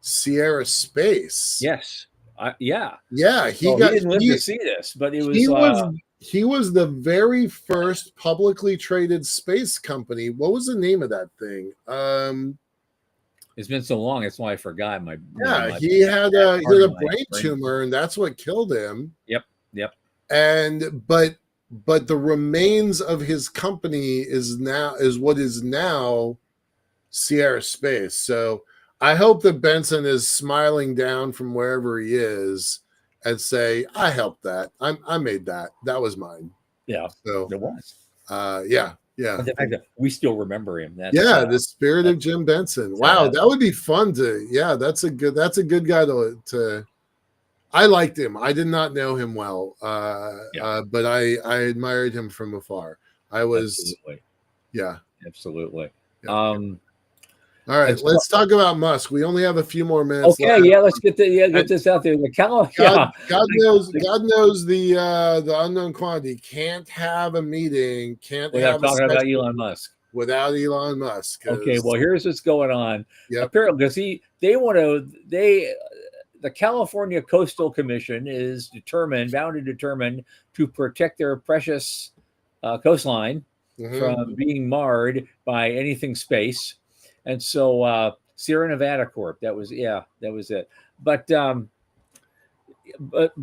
Speaker 2: Sierra Space.
Speaker 1: Yes. Yeah.
Speaker 2: Yeah.
Speaker 1: He didn't live to see this, but it was.
Speaker 2: He was the very first publicly traded space company. What was the name of that thing?
Speaker 1: It's been so long, that's why I forgot.
Speaker 2: He had a brain tumor, and that's what killed him.
Speaker 1: Yep.
Speaker 2: And but the remains of his company is what is now Sierra Space. So I hope that Benson is smiling down from wherever he is and say, I helped that. I made that. That was mine.
Speaker 1: Yeah.
Speaker 2: So
Speaker 1: it was.
Speaker 2: Yeah.
Speaker 1: And the fact that we still remember him.
Speaker 2: The spirit of Jim Benson. Wow, that would be fun to. Yeah, that's a good guy to. I liked him. I did not know him well, but I admired him from afar. I was.
Speaker 1: Absolutely.
Speaker 2: Yeah.
Speaker 1: Absolutely.
Speaker 2: Yeah. All right, let's talk about Musk. We only have a few more minutes.
Speaker 1: Okay,
Speaker 2: left.
Speaker 1: yeah, let's get this out there.
Speaker 2: God knows the unknown quantity can't have a meeting.
Speaker 1: Without talking about Elon Musk.
Speaker 2: Without Elon Musk.
Speaker 1: Okay, well, here's what's going on.
Speaker 2: Yep.
Speaker 1: Apparently, because the California Coastal Commission is bound and determined to protect their precious coastline from being marred by anything space. And so Sierra Nevada Corp, that was it. But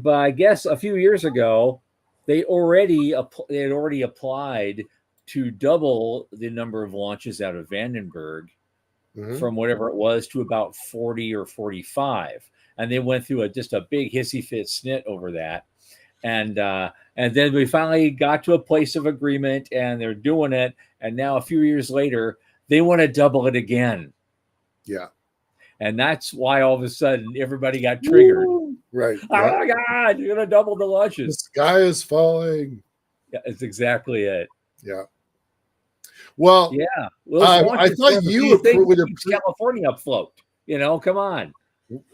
Speaker 1: I guess a few years ago, they had already applied to double the number of launches out of Vandenberg from whatever it was to about 40 or 45. And they went through just a big hissy fit snit over that. And then we finally got to a place of agreement, and they're doing it. And now a few years later, they want to double it again.
Speaker 2: Yeah.
Speaker 1: And that's why all of a sudden everybody got triggered.
Speaker 2: Woo! Right.
Speaker 1: Oh my God, you're going to double the launches.
Speaker 2: The sky is falling.
Speaker 1: Yeah, that's exactly it.
Speaker 2: Yeah. Well,
Speaker 1: yeah.
Speaker 2: I thought you would
Speaker 1: California afloat. Come on.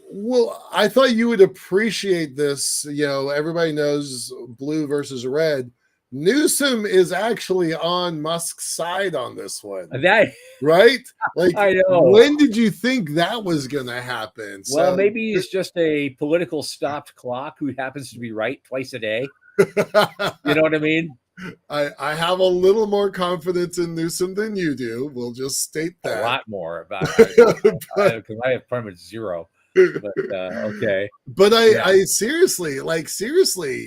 Speaker 2: Well, I thought you would appreciate this. Everybody knows blue versus red. Newsom is actually on Musk's side on this one. Right? Like,
Speaker 1: I know.
Speaker 2: When did you think that was going to happen?
Speaker 1: Well, maybe he's just a political stopped clock who happens to be right twice a day. You know what I mean?
Speaker 2: I have a little more confidence in Newsom than you do. We'll just state that.
Speaker 1: A lot more about it. Because I have pretty much zero. But okay.
Speaker 2: But I seriously,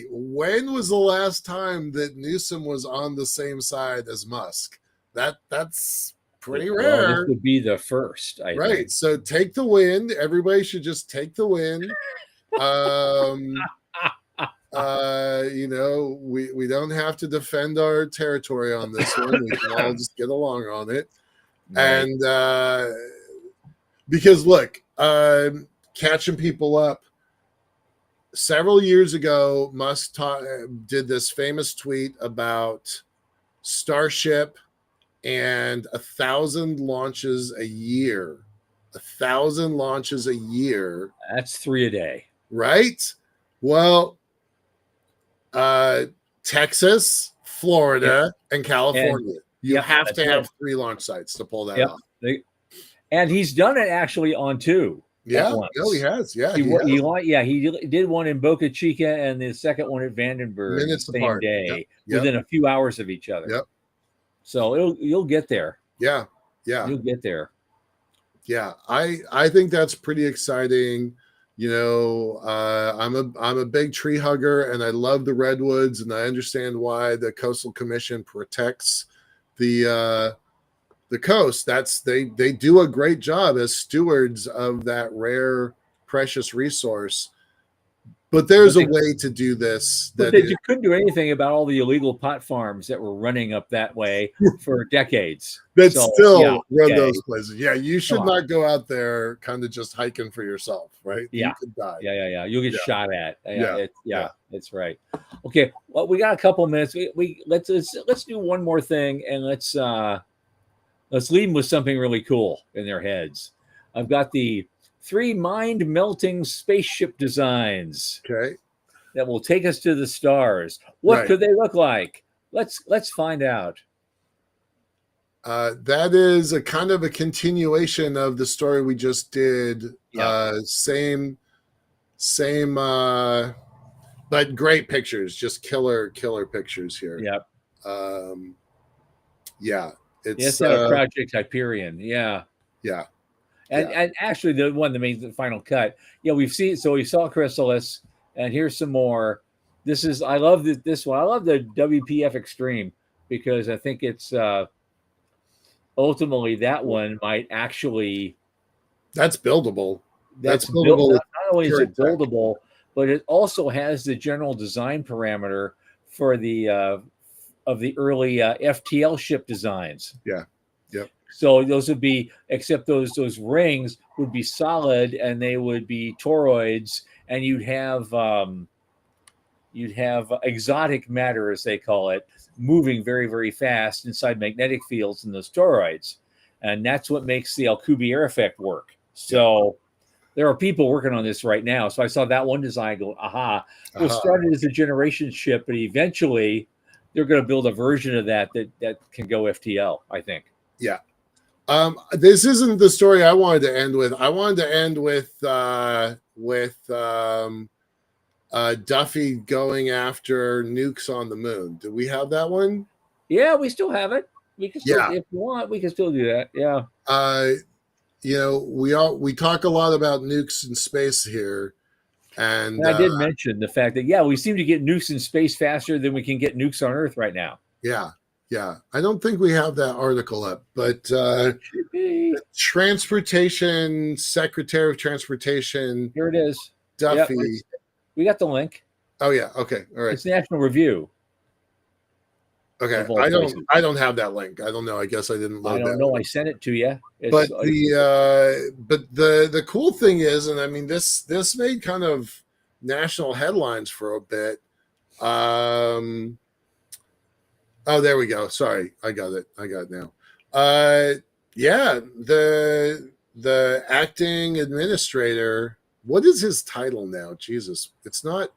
Speaker 2: when was the last time that Newsom was on the same side as Musk? That's pretty rare.
Speaker 1: This would be the first, I think.
Speaker 2: So take the win. Everybody should just take the win. We don't have to defend our territory on this one. We can all just get along on it. Right. And because look, catching people up. Several years ago, Musk did this famous tweet about Starship and 1,000 launches a year. 1,000 launches a year.
Speaker 1: That's 3 a day.
Speaker 2: Right? Well, Texas, Florida, and California. You have to have 3 launch sites to pull that off.
Speaker 1: And he's done it actually on 2.
Speaker 2: Yeah, no, he has. Yeah,
Speaker 1: he did one in Boca Chica and the second one at Vandenberg
Speaker 2: minutes
Speaker 1: the same
Speaker 2: apart.
Speaker 1: day, within a few hours of each other.
Speaker 2: Yep.
Speaker 1: So you'll get there.
Speaker 2: Yeah.
Speaker 1: You'll get there.
Speaker 2: Yeah, I think that's pretty exciting. I'm a big tree hugger, and I love the redwoods, and I understand why the Coastal Commission protects the the coast. They do a great job as stewards of that rare, precious resource. But
Speaker 1: But
Speaker 2: there's a
Speaker 1: they
Speaker 2: way to do this
Speaker 1: but
Speaker 2: that
Speaker 1: they
Speaker 2: is
Speaker 1: couldn't do anything about all the illegal pot farms that were running up that way for decades.
Speaker 2: that
Speaker 1: So yeah,
Speaker 2: still run
Speaker 1: okay,
Speaker 2: those places. Yeah, you
Speaker 1: come
Speaker 2: should
Speaker 1: on.
Speaker 2: not go out there kind of just hiking for yourself, right? You
Speaker 1: Yeah.
Speaker 2: could die.
Speaker 1: Yeah. You'll get
Speaker 2: Yeah,
Speaker 1: shot at.
Speaker 2: yeah, yeah.
Speaker 1: Yeah, that's right. Okay. Well, we got a couple minutes. We let's do one more thing and let's leave them with something really cool in their heads. I've got the three mind melting spaceship designs
Speaker 2: Okay,
Speaker 1: that will take us to the stars. What
Speaker 2: right.
Speaker 1: could they look like? Let's find out.
Speaker 2: That is a kind of a continuation of the story we just did.
Speaker 1: Yeah.
Speaker 2: Same, but great pictures, just killer pictures here.
Speaker 1: Yeah.
Speaker 2: Um, yeah,
Speaker 1: It's
Speaker 2: it's
Speaker 1: out of Project Hyperion. Yeah.
Speaker 2: yeah,
Speaker 1: And
Speaker 2: yeah,
Speaker 1: and actually the one that made the final cut. Yeah, we saw Chrysalis, and here's some more. I love this one. I love the WPF Extreme because I think it's ultimately that one might actually
Speaker 2: that's buildable. That's
Speaker 1: that's built.
Speaker 2: buildable with
Speaker 1: Not only is
Speaker 2: current
Speaker 1: it
Speaker 2: tech.
Speaker 1: buildable, but it also has the general design parameter for the of the early FTL ship designs.
Speaker 2: Yeah, yep,
Speaker 1: So those would be, except those rings would be solid and they would be toroids, and you'd have exotic matter, as they call it, moving very fast inside magnetic fields in those toroids, and that's what makes the Alcubierre effect work.
Speaker 2: yep.
Speaker 1: So there are people working on this right now. So I saw that one design, go, aha. Well, it
Speaker 2: Uh-huh.
Speaker 1: started as a generation ship, but eventually they're going to build a version of that can go FTL, I think.
Speaker 2: Yeah. This isn't the story I wanted to end with. I wanted to end with Duffy going after nukes on the moon. Do we have that one?
Speaker 1: Yeah, we still have it. We can still,
Speaker 2: Yeah.
Speaker 1: if you want, we can still do that. Yeah.
Speaker 2: Uh, we talk a lot about nukes in space here, and
Speaker 1: And I did mention the fact that, yeah, we seem to get nukes in space faster than we can get nukes on Earth right now.
Speaker 2: yeah, yeah. I don't think we have that article up, but
Speaker 1: Should be.
Speaker 2: Transportation Secretary of Transportation
Speaker 1: Here it is. Yep.
Speaker 2: Duffy.
Speaker 1: We got the link.
Speaker 2: Oh yeah. Okay. All right.
Speaker 1: It's National Review.
Speaker 2: Okay.
Speaker 1: Of all places.
Speaker 2: I don't have that link. I don't know. I guess I didn't load
Speaker 1: I don't
Speaker 2: that
Speaker 1: know.
Speaker 2: one.
Speaker 1: I sent it to you.
Speaker 2: But the cool thing is, and I mean this made kind of national headlines for a bit. Oh, there we go. Sorry, I got it now. Yeah, the acting administrator. What is his title now? Jesus, it's not.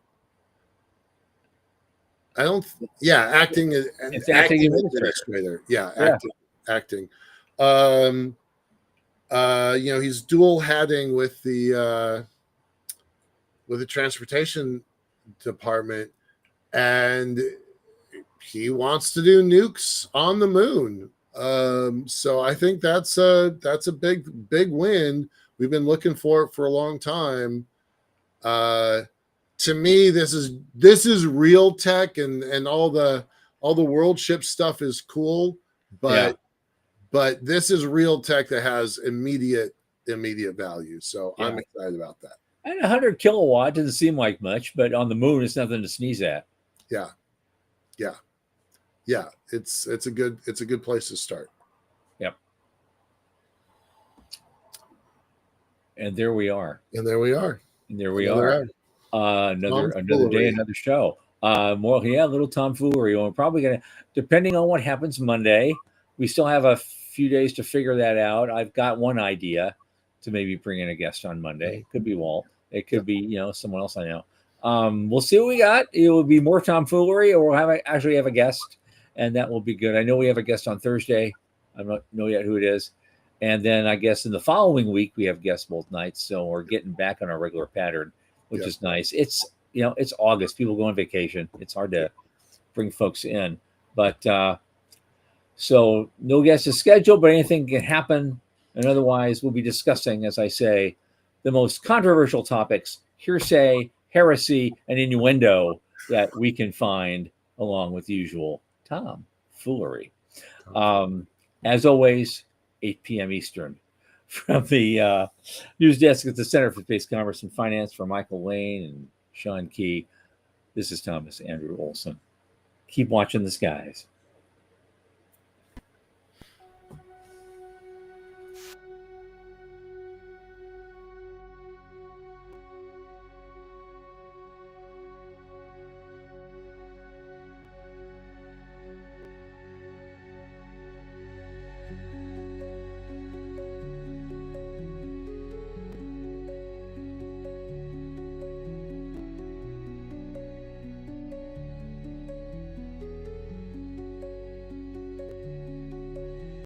Speaker 2: I don't. Yeah,
Speaker 1: It's acting
Speaker 2: administrator. Yeah,
Speaker 1: Yeah.
Speaker 2: acting. He's dual hatting with the transportation department, and he wants to do nukes on the moon. So I think that's a big win. We've been looking for it for a long time. To me, this is real tech, and all the world ship stuff is cool, but this is real tech that has immediate value. So I'm excited about that.
Speaker 1: And 100 kilowatt doesn't seem like much, but on the moon, it's nothing to sneeze at.
Speaker 2: Yeah. It's a good place to start.
Speaker 1: Yep. And there we are.
Speaker 2: Another
Speaker 1: Day, another show. A little tomfoolery. We're probably gonna, depending on what happens Monday, we still have a few days to figure that out. I've got one idea to maybe bring in a guest on Monday. It could be Walt. It could be someone else I know. We'll see what we got. It will be more tomfoolery, or we'll actually have a guest, and that will be good. I know we have a guest on Thursday. I don't know yet who it is. And then I guess in the following week we have guests both nights, so we're getting back on our regular pattern, which is nice. It's it's August. People go on vacation. It's hard to bring folks in, but so no guest is scheduled, but anything can happen And otherwise, we'll be discussing, as I say, the most controversial topics, hearsay, heresy, and innuendo that we can find, along with the usual tomfoolery. As always, 8 p.m. Eastern. From the news desk at the Center for Space Commerce and Finance for Michael Lane and Sean Key, this is Thomas Andrew Olson. Keep watching the skies.